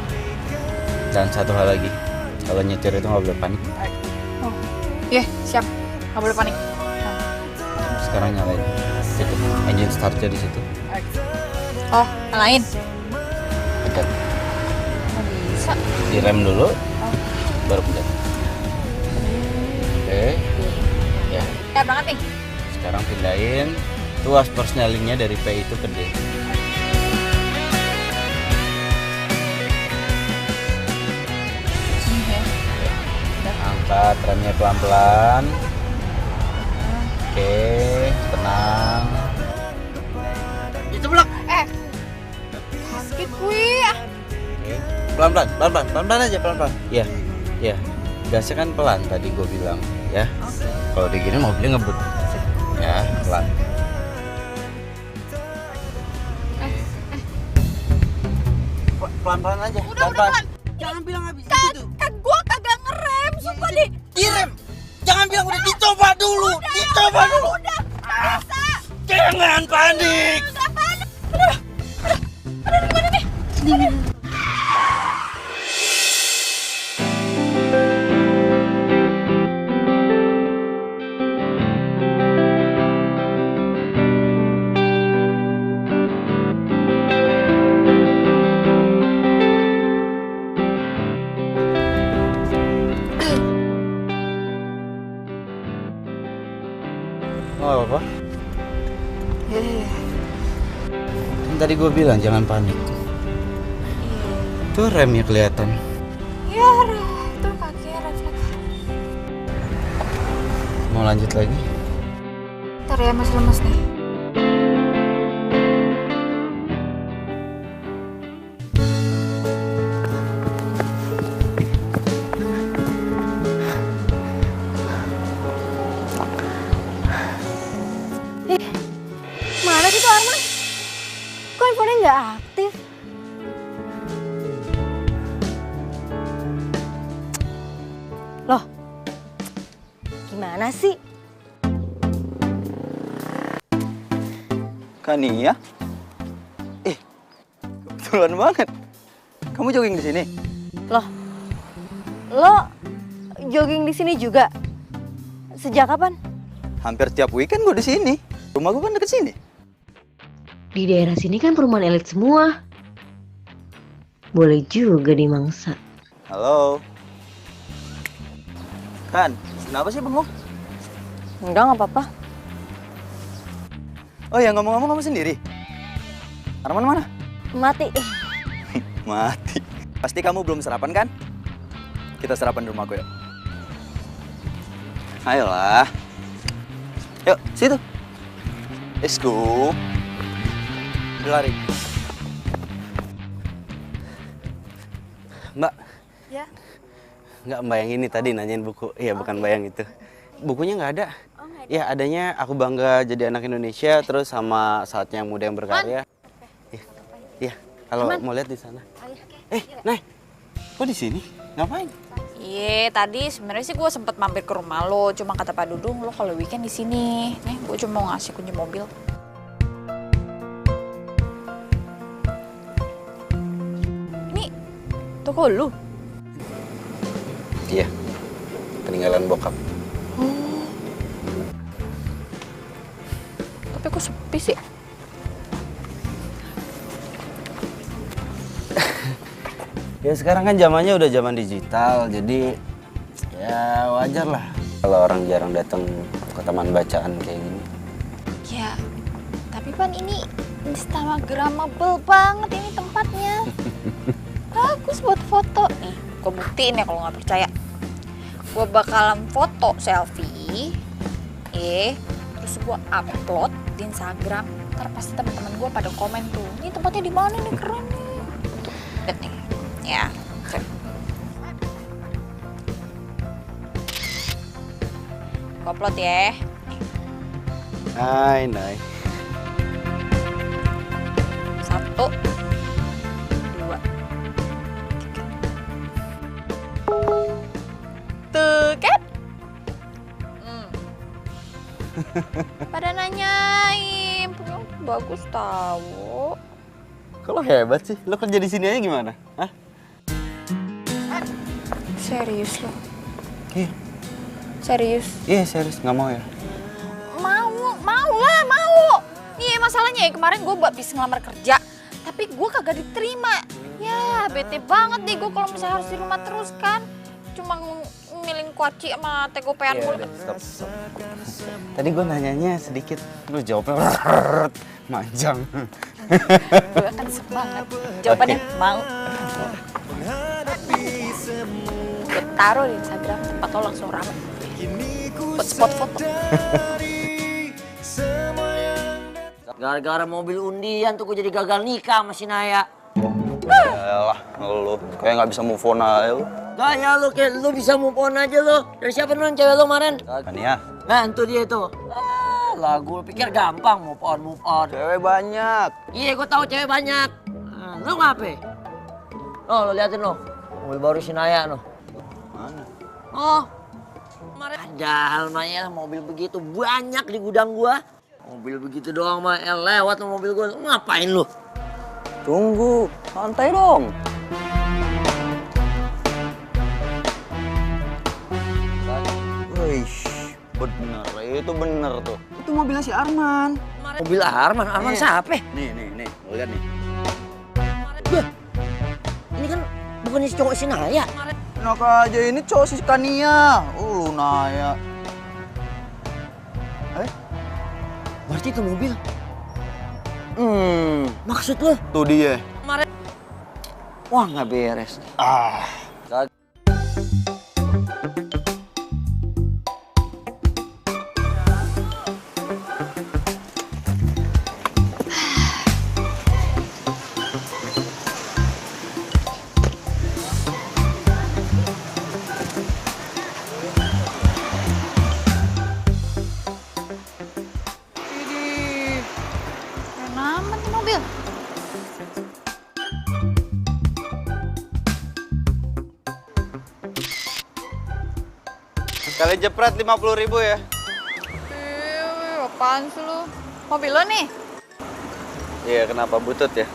Dan satu hal lagi, kalau nyetir itu nggak boleh panik. Oh, iya siap. Nggak boleh panik. Sekarang nyalain. Itu engine startnya di situ. Oh, nyalain. Pencet. Nggak bisa. Direm dulu, baru pencet. Oke. Ya. Ya banget nih. Sekarang pindahin. Tuas persnelingnya dari P itu ke D. Angkat remnya pelan-pelan. Oke, tenang. Itu belak. Sakit gue. Oke, pelan-pelan aja, pelan-pelan. Iya, iya. Gasnya kan pelan tadi gue bilang, ya. Kalau di gini mobilnya ngebut. Ya, pelan. Pelan-pelan aja. Udah pelan. Jangan bilang habis gitu. Kan gua kagak ngerem, sumpah deh. Direm. Jangan bilang udah dicoba dulu. Dicoba dulu. Udah, bisa. Jangan panik. Udah panik. Aduh, gimana nih? Oh, apa? Kan tadi gue bilang jangan panik. Tuh remnya kelihatan. Iya, itu kakinya refleks. Mau lanjut lagi? Ntar ya, masih lemes nih. Mana sih tuh Arman? Kok handphonenya nggak aktif? Loh, gimana sih? Kania? Kebetulan banget. Kamu jogging di sini? Loh, lo jogging di sini juga? Sejak kapan? Hampir tiap weekend gue di sini. Rumah gue kan deket sini. Di daerah sini kan perumahan elit semua. Boleh juga dimangsa. Halo. Kan, kenapa sih bengong? Enggak, nggak apa-apa. Oh ya, ngomong-ngomong kamu sendiri? Arman mana? Mati. Mati. Pasti kamu belum sarapan kan? Kita sarapan di rumahku yuk. Ayolah. Yuk, situ. Let's go. Lari. Mbak. Ya. Nggak Mbak yang ini tadi nanyain buku. Iya, bukan Mbak yang itu. Bukunya nggak ada. Oh, nggak ada. Ya, adanya Aku Bangga Jadi Anak Indonesia, terus sama Saatnya Yang Muda Yang Berkarya. Iya, kalau mau lihat di sana. Nay, kok di sini? Ngapain? Iya, tadi sebenarnya sih gue sempet mampir ke rumah lo, cuma kata Pak Dudung lo kalau weekend di sini. Nih, gue cuma mau ngasih kunci mobil. Ini toko lu? Iya, peninggalan bokap. Tapi kok sepi sih? Ya sekarang kan zamannya udah zaman digital, jadi ya wajar lah kalau orang jarang datang ke taman bacaan kayak gini. Ya, tapi Pan ini instagramable banget ini tempatnya. Bagus buat foto. Nih, gue buktiin ya kalau nggak percaya. Gue bakalan foto selfie, terus gue upload di Instagram. Ntar pasti teman-teman gue pada komen tuh, ini tempatnya di mana nih, keren nih. Lihat nih, ya. Cek. Gua upload ya. Nay. 1, 2, 3. Tuh kan? Pada nanyain, bagus tahu. Kalau hebat sih, lo kerja di sini aja gimana? Hah? Serius lo? Iya. Serius? Iya serius, nggak mau ya? Mau. Nih masalahnya ya kemarin gue habis ngelamar kerja, tapi gue kagak diterima. Ya bete banget deh gue kalau misalnya harus di rumah terus kan. Cuma milih kuaci sama tegopean mulu. Stop. Tadi gue nanyanya sedikit, lu jawabnya manjang. Gue kan semangat. Jawabannya mau. Gue taruh di Instagram tempat lo langsung rame. Buat spot foto. Gara-gara mobil undian tuh gue jadi gagal nikah sama si Naya. Yalah, lu kayak nggak bisa move on aja lu. Gaya lu kayak lu bisa move on aja lu. Dari siapa nun cewek lu kemarin? Kania. Nah itu dia tuh. Lagu lu pikir gampang move on. Cewek banyak. Iya gue tahu cewek banyak. Nah, lu ngapain? Oh lu liatin lo. Mobil baru si Naya lo. Mana? Oh. Padahal Naya mobil begitu banyak di gudang gua. Mobil begitu doang mah lewat sama mobil gua. Ngapain lu? Tunggu, santai dong. Wih, bener tuh. Itu mobilnya si Arman. Mobil Arman siapa? Nih, lu lihat nih. Ini kan bukannya si cowok si Naya. Enak aja, ini cowok si Kania. Lu Naya. Berarti itu mobil. Maksud lu? Tuh dia. Wah nggak beres. Kali jepret 50.000 ya. Apaan sih lu? Mobil lo nih? Iya, kenapa butut ya?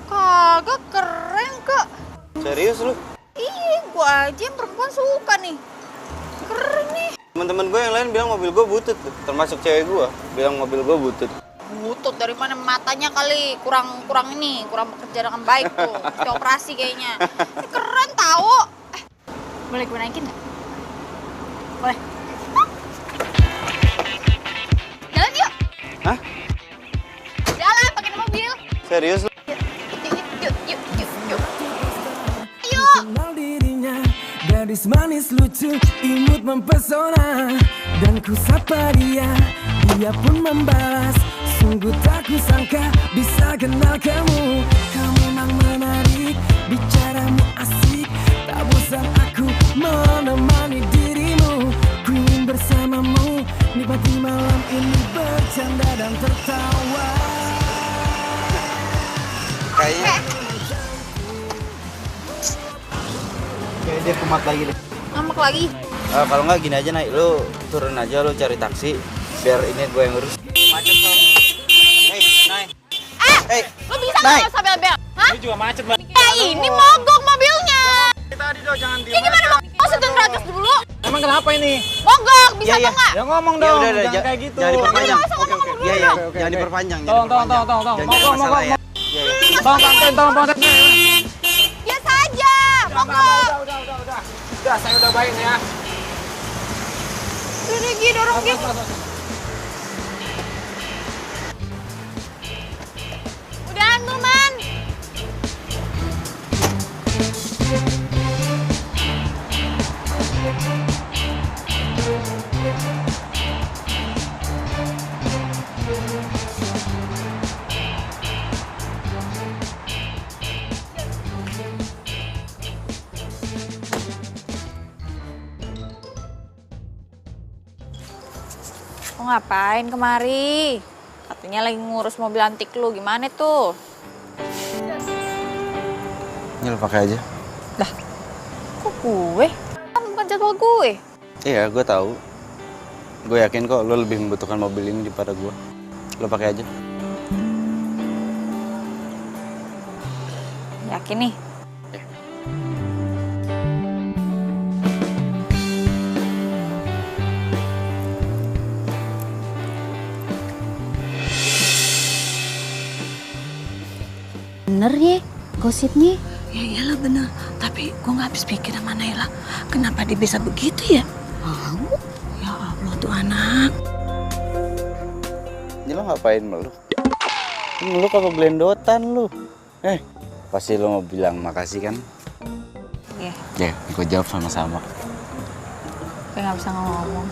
Kagak, keren kok. Serius lu? Iya, gua aja yang perempuan suka nih. Keren nih. Teman-teman gue yang lain bilang mobil gue butut tuh, termasuk cewek gue bilang mobil gue butut. Butut dari mana? Matanya kali kurang bekerja dengan baik tuh. Mesti operasi kayaknya. Keren tahu. Boleh gue naikin nggak? Boleh. Jalan yuk. Hah? Jalan pakai mobil. Serius lu? Yuk. Ayo. Kenal dirinya, gadis manis lucu, imut mempesona, dan ku sapa dia pun membalas. Sungguh tak kusangka bisa kenal kamu. Kamu memang menarik, bicaramu asik, tak bosan aku menemani dirimu. Ku ingin bersamamu, nikmati malam ini bercanda dan tertawa. Kayaknya dia kumat lagi deh. Ngambek lagi. Kalau nggak gini aja, Nay, lu turun aja, lu cari taksi biar ini gue yang urus. Macet dong. Lu bisa nggak sambil bel? Hah? Ini juga macet, Mbak. Ini mogok mobilnya. Tadi dong, jangan Ya gimana mau setel gratis dulu? Emang kenapa ini? Mogok, bisa atau nggak? Ya ngomong dong, jangan kayak gitu. Jangan diperpanjang. Iya, Jangan diperpanjang. Tolong. Masalah ya. Tolong. Biasa aja, mogok. Udah, saya udah baik ya. Dorong Gi. Udahan, Nurman. Kok ngapain kemari? Katanya lagi ngurus mobil antik lu, gimana tuh? Ini lo pakai aja. Dah, kok gue? Kan bukan jadwal gue. Iya, gue tahu. Gue yakin kok lo lebih membutuhkan mobil ini daripada gue. Lo pakai aja. Yakin nih? Bener ya gosipnya? Ya iyalah bener, tapi gue nggak habis pikir sama Naila. Kenapa dia bisa begitu ya? Ya Allah tuh anak. Ini lo ngapain melu? Lu kagak belendotan lu. Pasti lo mau bilang makasih kan? Iya. Ya, gue jawab sama-sama. Gue nggak bisa ngomong.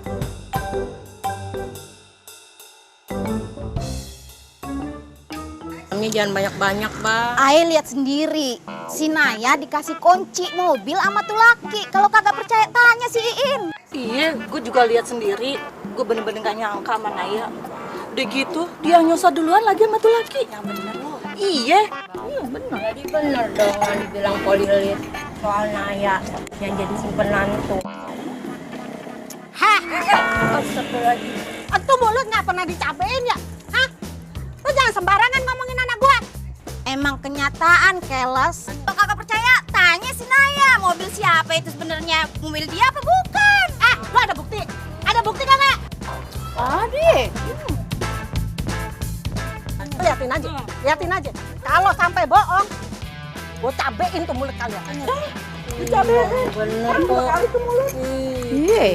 Kami jangan banyak-banyak, Bang. Ae lihat sendiri, si Naya dikasih kunci mobil sama tuh laki. Kalau kagak percaya tanya si Iin. Iya, gue juga lihat sendiri. Gue bener-bener gak nyangka sama Naya. Udah gitu, dia nyosor duluan lagi sama tuh laki. Yang bener lo. Iya. Iya bener. Jadi bener dong dibilang polilit soal Naya yang jadi simpenan itu. Hah? Astagfirullahaladzim. Itu mulut nggak pernah dicabein ya? Hah? Lu jangan sembarangan ngomongin anak gua. Emang kenyataan, keles. Kalau kagak percaya, tanya si Naya. Mobil siapa itu sebenarnya? Mobil dia apa bukan? Lu ada bukti? Ada bukti kagak? Ada. Liatin aja. Kalau sampai bohong, gua cabein tuh mulut kalian. Lu cabein. Bener kok. Kali tuh mulut. Iya.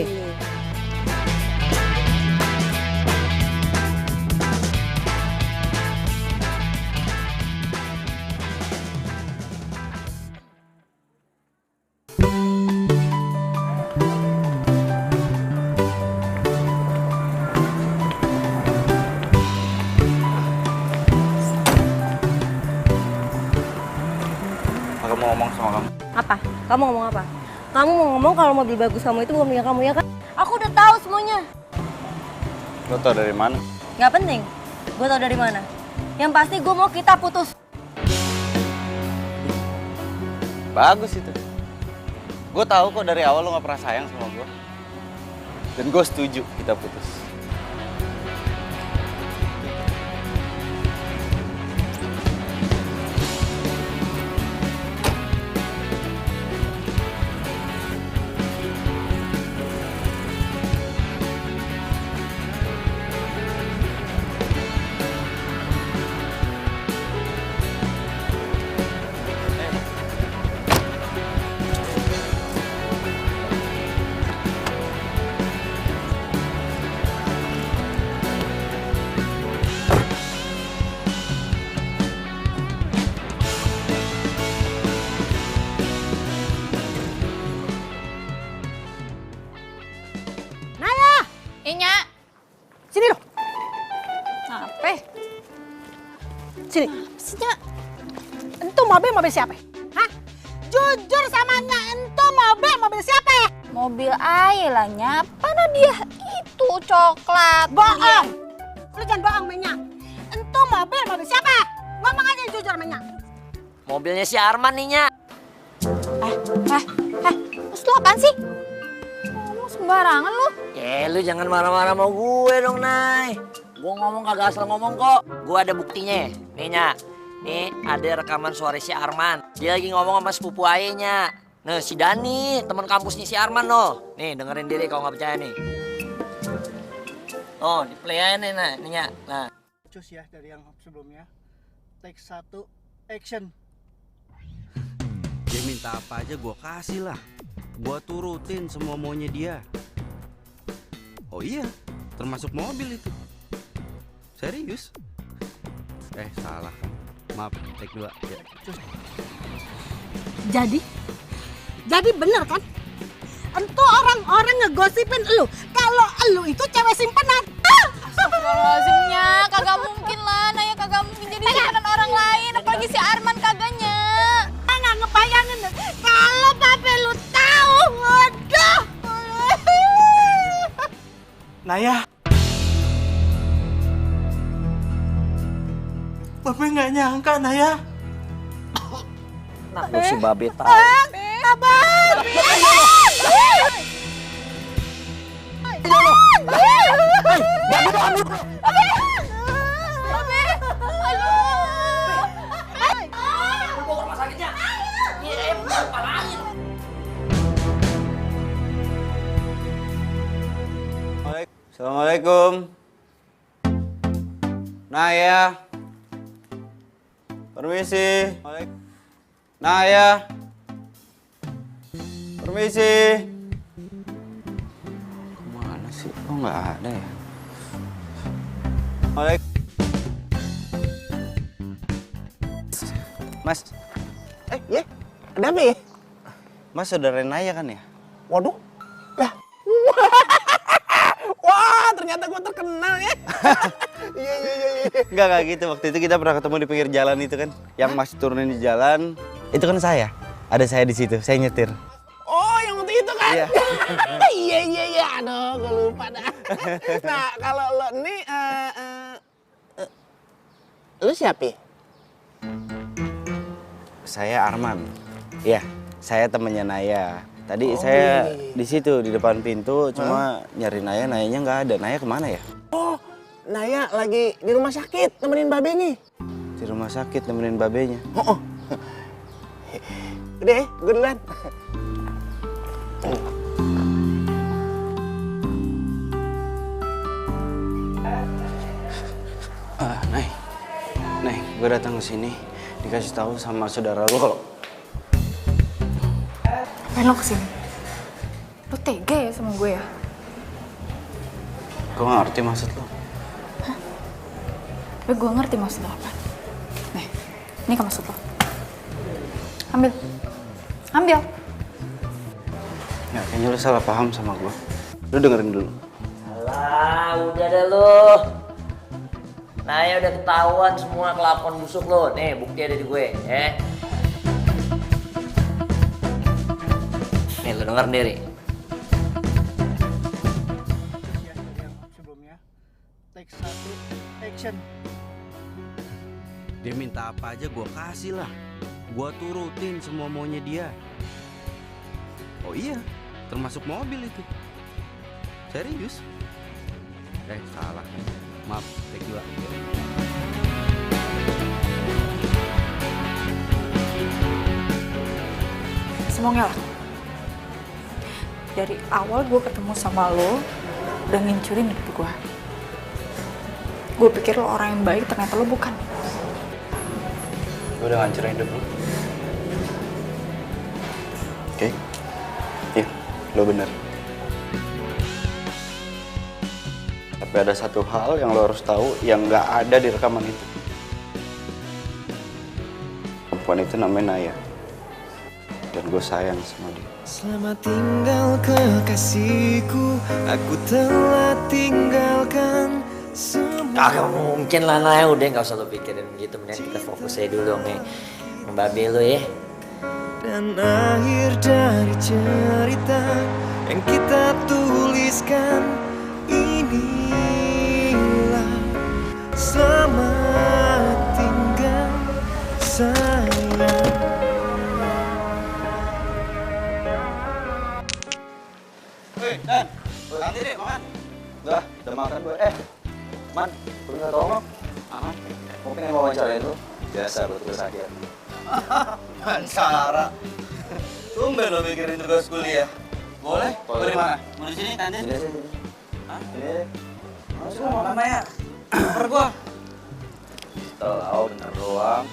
Aku mau ngomong sama kamu. Apa? Kamu ngomong apa? Kamu mau ngomong kalau mobil bagus kamu itu bukan punya kamu ya kan? Aku udah tahu semuanya. Lo tau dari mana? Nggak penting. Gue tau dari mana. Yang pasti gue mau kita putus. Bagus itu. Gue tahu kok dari awal lo gak pernah sayang sama gue. Dan gue setuju kita putus. Inya. Sini loh. Apa? Sini. Sini. Itu mobil siapa? Hah? Jujur sama Nya, itu mobil siapa? Mobil Ae lah, nyapa dia itu coklat. Bohong. Lu jangan bohong, Nya. Itu mobil siapa? Ngomong aja jujur, Nya. Mobilnya si Arman nih, Nya. Terus lu apaan sih? Ngomong sembarangan lu. Lu jangan marah-marah sama gue dong, Nay. Gue ngomong kagak asal ngomong kok. Gue ada buktinya. Nih, Nya. Nih, ada rekaman suara si Arman. Dia lagi ngomong sama sepupu ayahnya. Nah, si Dani, teman kampusnya si Arman loh. Nih, dengerin diri kalau nggak percaya nih. Oh, di play aja nih, nah, nih, Nya. Nah. Cus ya dari yang sebelumnya. Take 1, action. Dia minta apa aja gue kasih lah. Gue turutin semua maunya dia. Oh iya, termasuk mobil itu. Serius? Salah. Maaf, take 2. Ya. Jadi bener kan? Entu orang-orang ngegosipin elu kalau elu itu cewek simpenan. Astagfirullahaladzimnya, kagak mungkin lah, Naya kagak mungkin jadi simpenan orang lain, apalagi si Arman kagaknya. Nggak ngebayangin kalau babe lu tahu, waduh. Naya, Babe nggak nyangka, Naya. Nah, lu si Babe tahu. Abang! Assalamualaikum. Naya. Permisi. Naya. Permisi. Kemana sih? Kok nggak ada ya? Mas. Ya? Ada apa ya? Mas saudara Naya kan ya? Waduh. Lah. Wah, ternyata gue terkenal ya. Iya. Enggak gitu. Waktu itu kita pernah ketemu di pinggir jalan itu kan. Yang Mas turunin di jalan. Itu kan saya. Ada saya di situ. Saya nyetir. Oh, yang waktu itu kan? Iya. Iya. Aduh, gue lupa dah. Nah, kalau lo nih, lo siapa? Saya Arman. Iya, saya temennya Naya. Tadi saya di situ di depan pintu, cuma nyari Naya, Nayanya nggak ada. Naya kemana ya? Oh, Naya lagi di rumah sakit nemenin Babe nih. Di rumah sakit nemenin babenya. Oh. Udah, gue duluan. Nay, gue datang ke sini dikasih tahu sama saudara lo kalau. Ngapain lo kesini? Lo tega ya sama gue ya? Gue gak ngerti maksud lo. Tapi gue ngerti maksud lo apa. Nih, ini kan maksud lo. Ambil. Ya, kayaknya lo salah paham sama gue. Lo dengerin dulu. Alah, udah deh lo. Naya udah ketahuan semua kelakuan busuk lo. Nih, bukti ada di gue, ya. Nih, lo denger sendiri. Sebelumnya, take 1, action. Dia minta apa aja gue kasih lah. Gue turutin semua maunya dia. Oh iya, termasuk mobil itu. Serius? Salah. Maaf, take 2. Semuanya lah. Dari awal gue ketemu sama lo, udah ngincurin hidup gue. Gue pikir lo orang yang baik, ternyata lo bukan. Gue udah ngancurin hidup lo. Oke? Iya, lo bener. Tapi ada satu hal yang lo harus tahu yang nggak ada di rekaman itu. Perempuan itu namanya Naya. Dan gue sayang sama dia. Selamat tinggal kekasihku, aku telah tinggalkan semua. Kagak mungkin lah, Naya. Udah gak usah lo pikirin begitu. Mending kita fokus aja dulu nih Babe lo ya. Dan akhir dari cerita yang kita tuliskan inilah selamat tinggal sayang. Dan, nanti deh makan. Udah makan gue. Man, lu nggak tolong? Aman. Mungkin yang mau wawancarain lu. Biasa buat tugas akhir. Wawancara. Tumben lo mikirin tugas kuliah. Boleh? Boleh. Di mana? Mau di sini, kantin? Sini. Hah? Sini. Masuk mau makan ya? Per gua. Tahu bentar doang.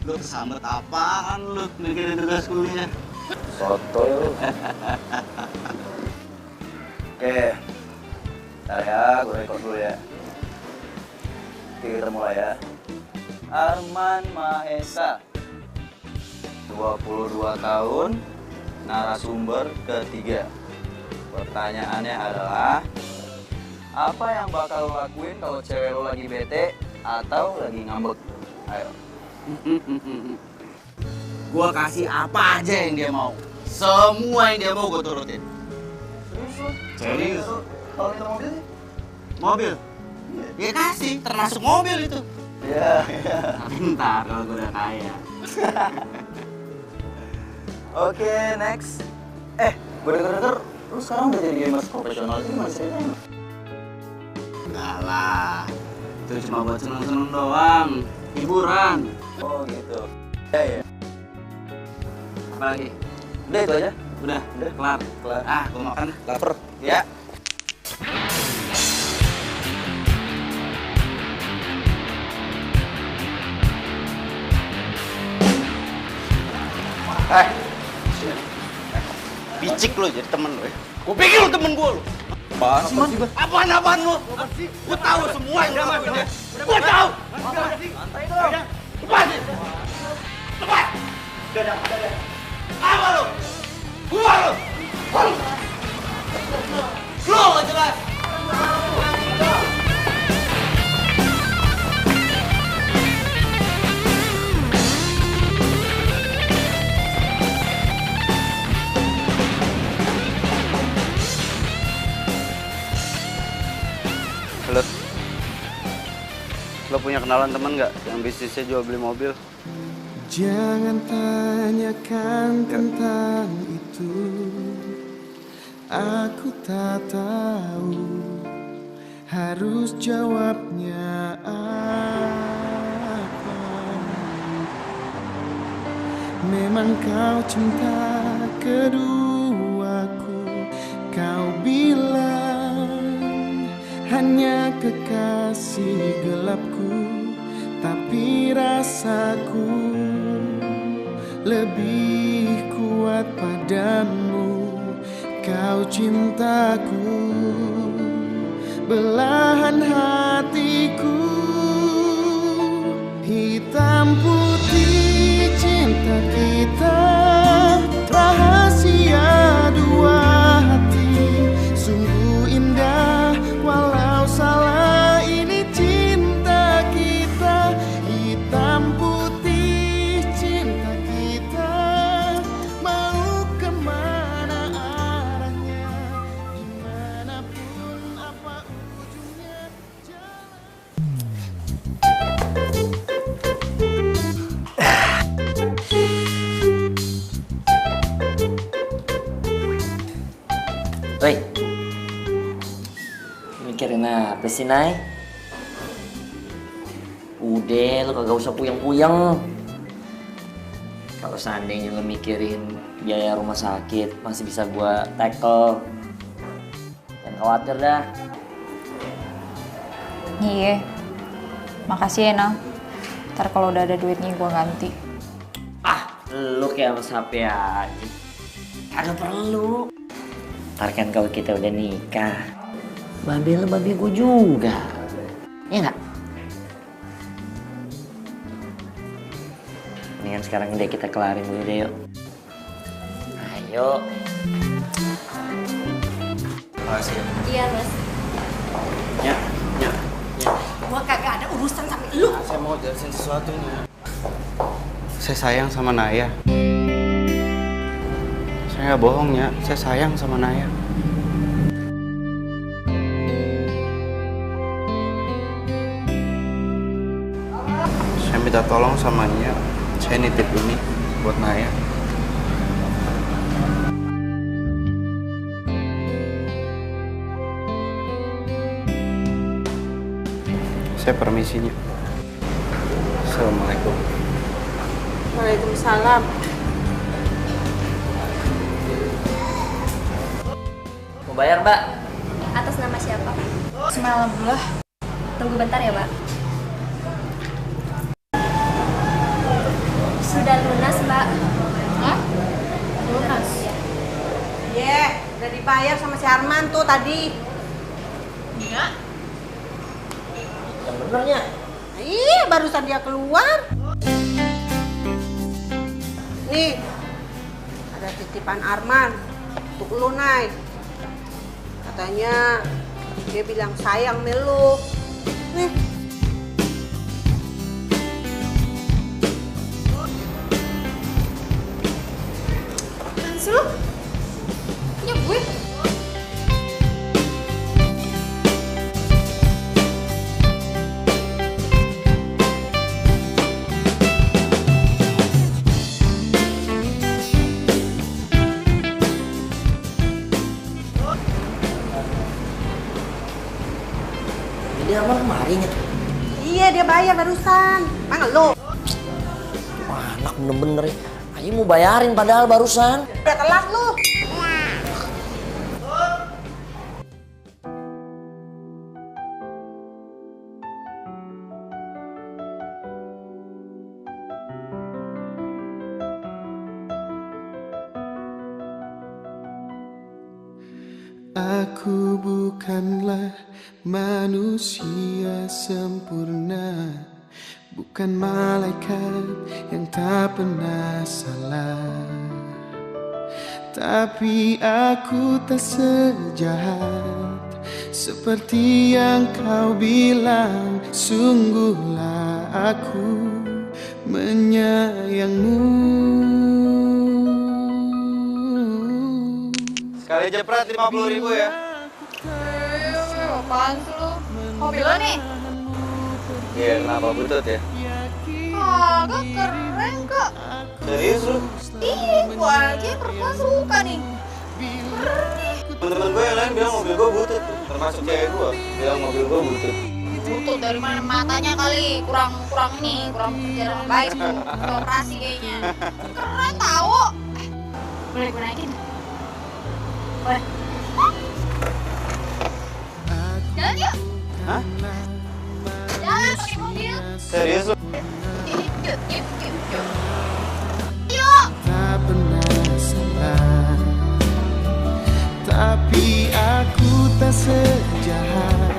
Lu kesambet apaan lu mikirin tugas kuliah? Sotoy lu. Oke. Ntar ya, gue rekod dulu ya. Oke, kita mulai ya. Arman Mahesa, 22 tahun, narasumber ketiga. Pertanyaannya adalah, apa yang bakal lo lakuin kalau cewek lo lagi bete atau lagi ngambek? Ayo. Gua kasih apa aja yang dia mau. Semua yang dia mau gue turutin. Serius? Kalau itu mobil? Mobil? Ya kasih, termasuk mobil itu. Iya. Tapi ntar kalau gue udah kaya. Oke, next. Gue denger lu sekarang udah jadi gamers profesional itu gimana ceritanya? Enggak lah, itu cuma buat seneng-seneng doang, hiburan. Oh gitu. Ya. Apa lagi? Udah itu aja. Udah, kelar. Ah, gue makan. Laper. Ya. Bicik lo jadi temen lo ya. Gue pikir lo temen gue lo. Apaan sih, Man? Apaan lo? Gue tahu semua yang lo lakuin ya. Gue tahu. Santai dong. Lepas. Lepas. Apa lo? Gua lo. Lo gak jelas. Halo. Lo punya kenalan teman nggak yang bisnisnya jual beli mobil? Jangan tanyakan tentang itu. Aku tak tahu harus jawabnya apa. Memang kau cinta keduaku. Kau bilang hanya kekasih gelapku, tapi rasaku lebih kuat padamu. Kau cintaku, belahan hatiku. Hitam putih cinta kita, rahasia dua hati. Sungguh indah walau salah, ini cinta kita. Hitam putih cinta kita, mau kemana arahnya, dimanapun apa ujungnya Woi, mikirin apa sih, Nay? Udah, lo kagak usah puyeng-puyeng. Kalau seandainya lo mikirin biaya rumah sakit, masih bisa gua tackle. Jangan khawatir dah. Iya, makasih ya, Nang. Ntar kalau udah ada duitnya gua ganti. Lo kayak sama sapi aja. Kagak perlu. Ntar kan kalau kita udah nikah, babe lo babe gue juga. Ya nggak? Mendingan sekarang udah kita kelarin dulu deh, yuk. Ayo. Makasih ya. Iya, Mas. Ya. Gua kagak ada urusan sama lu. Saya mau jelasin sesuatu nih. Saya sayang sama Naya. Saya nggak bohong ya, saya sayang sama Naya. Saya minta tolong sama Nia, saya nitip ini buat Naya. Saya permisinya. Assalamualaikum. Waalaikumsalam. Mau bayar, Mbak? Atas nama siapa? Alhamdulillah. Tunggu bentar ya, Mbak. Sudah lunas, Mbak. Hah? Lunas. Iya, udah dibayar sama si Arman tuh tadi. Iya. Yang benernya. Iya, barusan dia keluar. Nih, ada titipan Arman untuk lu, Nay. Katanya dia bilang sayang sama lu. Nih. Apaan sih lu? Punya gue. Tadi Arman kemarin ya? Iya, dia bayar barusan. Mana lo? Wah, anak bener-bener ya. Ayo mau bayarin padahal barusan. Udah telat lu. Aku bukanlah manusia sempurna, bukan malaikat yang tak pernah salah. Tapi aku tak sejahat seperti yang kau bilang. Sungguhlah aku menyayangmu. Sekali jepret 50.000 ya. Apaan sih lu? Mobil lo nih? Iya, kenapa butut ya? Kagak keren kok. Serius lu? Iya, gua aja perempuan suka nih. Keren nih. Temen-temen gue yang lain bilang mobil gue butut tuh. Termasuk cewek gue bilang mobil gue butut. Butut dari mana matanya kali? Kurang kerjaan baik tuh. Udah operasi kayaknya. Keren tau. Boleh gue naikin? Boleh. Jalan yuk. Hah? Jalan pakai mobil. Serius lu? Yuk. Yuk. Tak pernah salah, tapi aku tak sejahat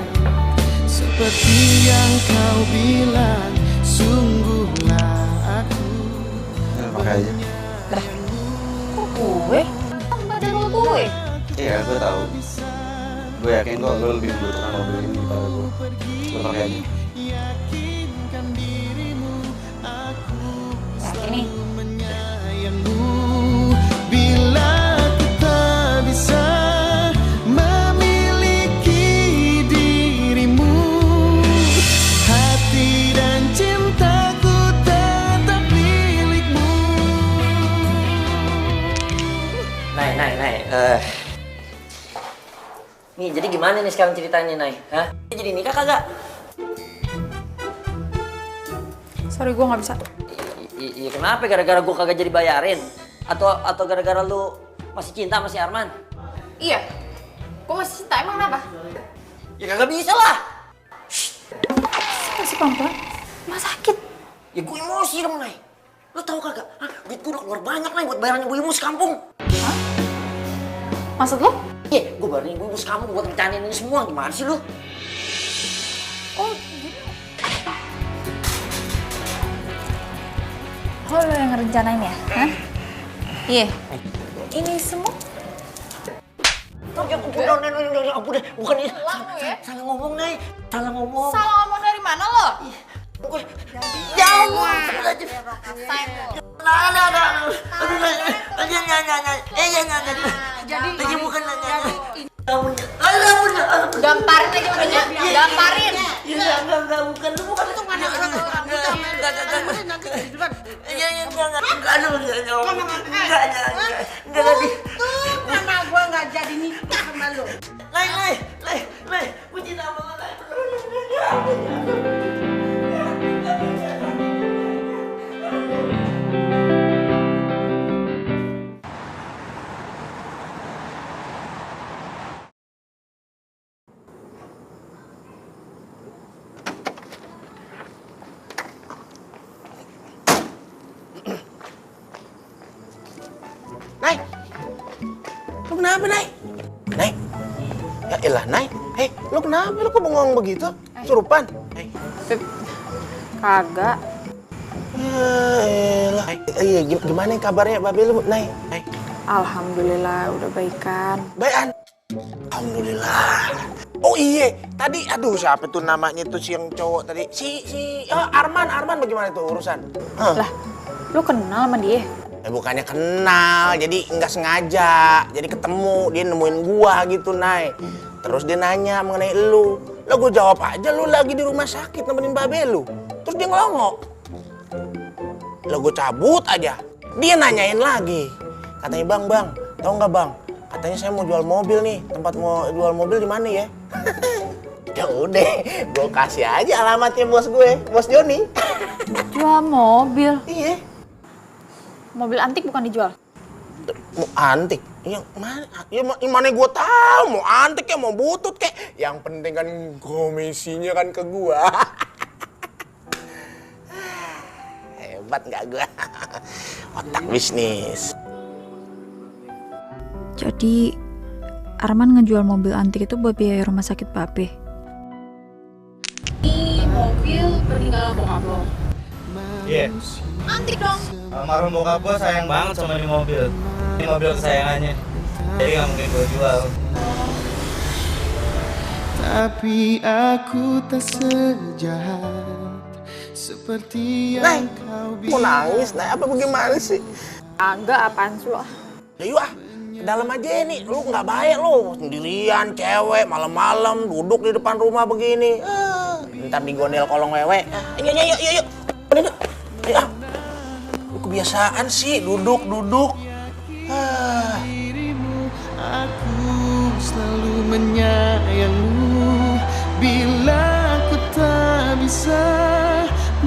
seperti yang kau bilang. Sungguhlah aku. Pakai aja. Kok gue? Kan badan lo gue. Iya, gue tahu. Gue yakin kok lo lebih membutuhkan mobil ini daripada gue. Lo pakai aja. Yakinkan dirimu, aku Yakin nih. menyayangmu. Bila kita bisa memiliki dirimu, hati dan cintaku tetap milikmu. Nay. Nih, jadi gimana nih sekarang ceritanya, Nay? Hah? Jadi nikah kagak? Sorry, gue nggak bisa. Iya, kenapa? Gara-gara gue kagak jadi bayarin? Atau gara-gara lu masih cinta sama si Arman? Iya, gue masih cinta. Emang kenapa? Ya kagak bisa lah. Masih pelan-pelan. Emang sakit. Ya gue emosi dong, Nay. Lo tau kagak? Hah? Duit gue udah keluar banyak, Nay, buat bayaran ibu-ibu sekampung. Hah? Maksud lo? Iya, gue bayarin ibu-ibu sekampung buat rencanain ini semua. Gimana sih lo? Oh, gitu. Oh, lo yang ngerencanain ya? Hah? Iya. Ini semua? Udah, bukan ini. Salah ngomong, Nay. Salah ngomong. Salah ngomong dari mana lo? Jauh. Jadi bukan nanya. Gamparin aja udah. Gamparin. Enggak, bukan. Lu bukan itu mana? karena gue nggak jadi nikah sama lo. Lai, gue cinta banget, Lai. Nay, lu kenapa, Nay? Nay, ya elah, Nay. Hei, lu kenapa? Lu kok bengong begitu? Surupan? Hey. Kagak. Ya elah. Iya, gimana kabarnya babe lu, Nay? Nay. Alhamdulillah udah baikan. Baikan? Alhamdulillah. Oh iya, tadi aduh siapa tuh namanya tuh si yang cowok tadi? Si Arman bagaimana tuh urusan? Lah, lu kenal sama dia? Bukannya kenal, jadi nggak sengaja. Jadi ketemu, dia nemuin gua gitu, Nay. Terus dia nanya mengenai lu. Lah gua jawab aja lu lagi di rumah sakit nemenin babe lu. Terus dia ngelongok. Lah gua cabut aja. Dia nanyain lagi. Katanya, Bang, tahu nggak, Bang? Katanya saya mau jual mobil nih. Tempat mau jual mobil di mana ya? Ya udah, gue kasih aja alamatnya bos gue, bos Joni. Jual mobil? Iya. Mobil antik bukan dijual? Mau antik? Yang mana? Yang mana gue tahu? Mau antik ya, mau butut kek. Yang penting kan komisinya kan ke gue. Hebat nggak gue? Otak bisnis. Jadi Arman ngejual mobil antik itu buat biaya rumah sakit Babe. Ini mobil peninggalan bokap lo. Iya. Antik dong. Almarhum bokap gue sayang banget sama ini mobil. Ini mobil kesayangannya. Jadi nggak mungkin gue jual. Tapi aku tak sejahat seperti yang kau Mau nangis, apa bagaimana sih? Agak apaan sih lo? Ya yuk ke dalam aja nih, lu nggak baik lu. Sendirian, cewek, malam-malam, duduk di depan rumah begini. Ntar digondel kolong wewe. Yuk. Ayo. Lu kebiasaan sih, duduk. Dirimu, aku selalu menyayangmu. Bila aku tak bisa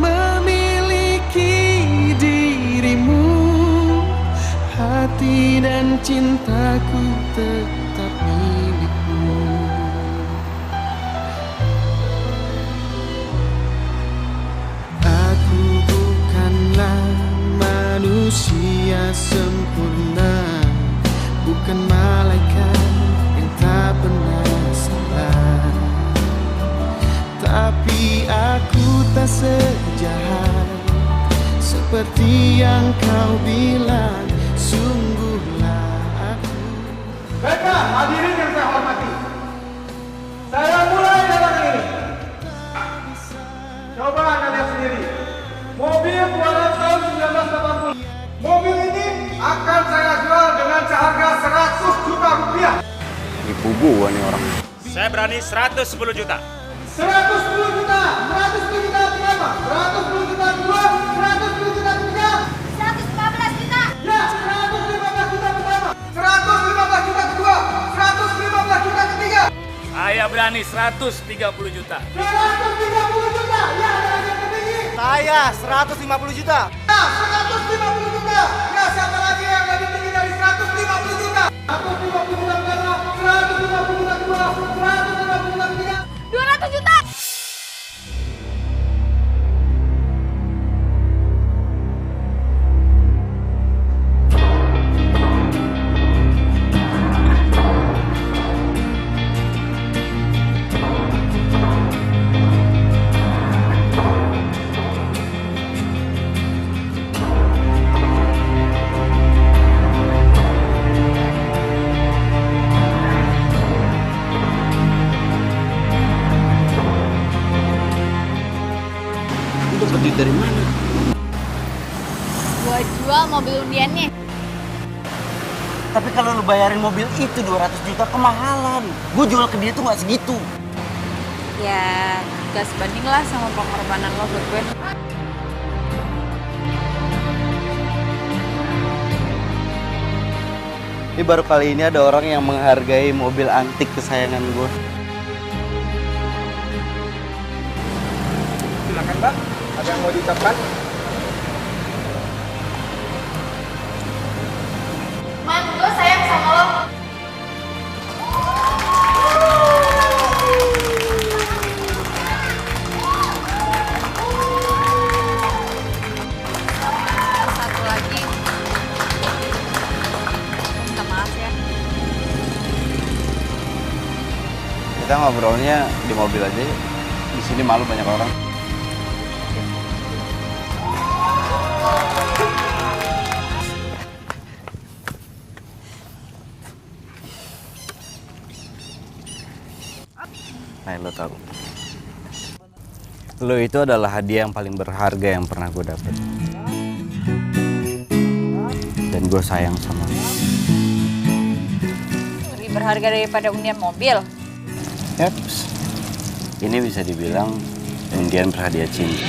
memiliki dirimu, hati dan cintaku tetap milikmu. Aku bukanlah manusia sempurna, bukan malaikat yang tak pernah salah. Tapi aku tak sejahat seperti yang kau bilang. Sungguhlah aku. Baiklah, hadirin yang saya hormati. Saya mulai dagangan ini. Coba Anda lihat sendiri. Mobil keluaran tahun 1980. Mobil ini akan saya jual dengan seharga 100 juta rupiah. Ibu gua nih orang. Saya berani 110 juta. 110 juta. 110 juta berapa? 110 juta dua, 110 juta ketiga. 115 juta. Ya, 115 juta pertama. 115 juta kedua. 115 juta ketiga. Saya berani 130 juta. 130 juta. Ya, ada yang tertinggi. Saya 150 juta. Ya, 150 juta. Ya, siapa lagi yang lebih tinggi dari 150 juta? 150 juta pertama, 150 juta kedua, 150 juta ketiga. 200 juta. Dari mana? Gua jual mobil undiannya. Tapi kalau lu bayarin mobil itu 200 juta kemahalan. Gue jual ke dia tuh nggak segitu. Ya, gak sebanding lah sama pengorbanan lo buat gue. Ini baru kali ini ada orang yang menghargai mobil antik kesayangan gue. Silakan, Mbak. Ada yang mau diucapkan? Man, gue sayang sama lo. Satu lagi. Minta maaf ya. Kita ngobrolnya di mobil aja yuk. Di sini malu banyak orang. Nah, lo tahu, lo itu adalah hadiah yang paling berharga yang pernah gue dapet. Dan gue sayang sama lo. Lebih berharga daripada undian mobil. Yaps. Ini bisa dibilang undian berhadiah cinta.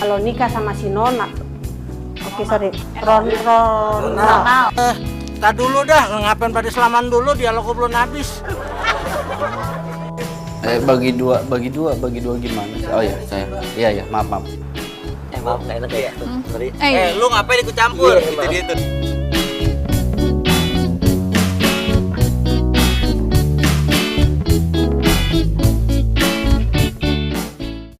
kalau nikah sama si Nona. Oke, sorry. Ronal. Tak dulu dah, ngapain pada selaman dulu, dialog belum habis. Bagi dua gimana? Oh ya, saya. Iya, maaf. Maaf, nggak enak ya. Sorry. Lu ngapain ikut campur? Gitu.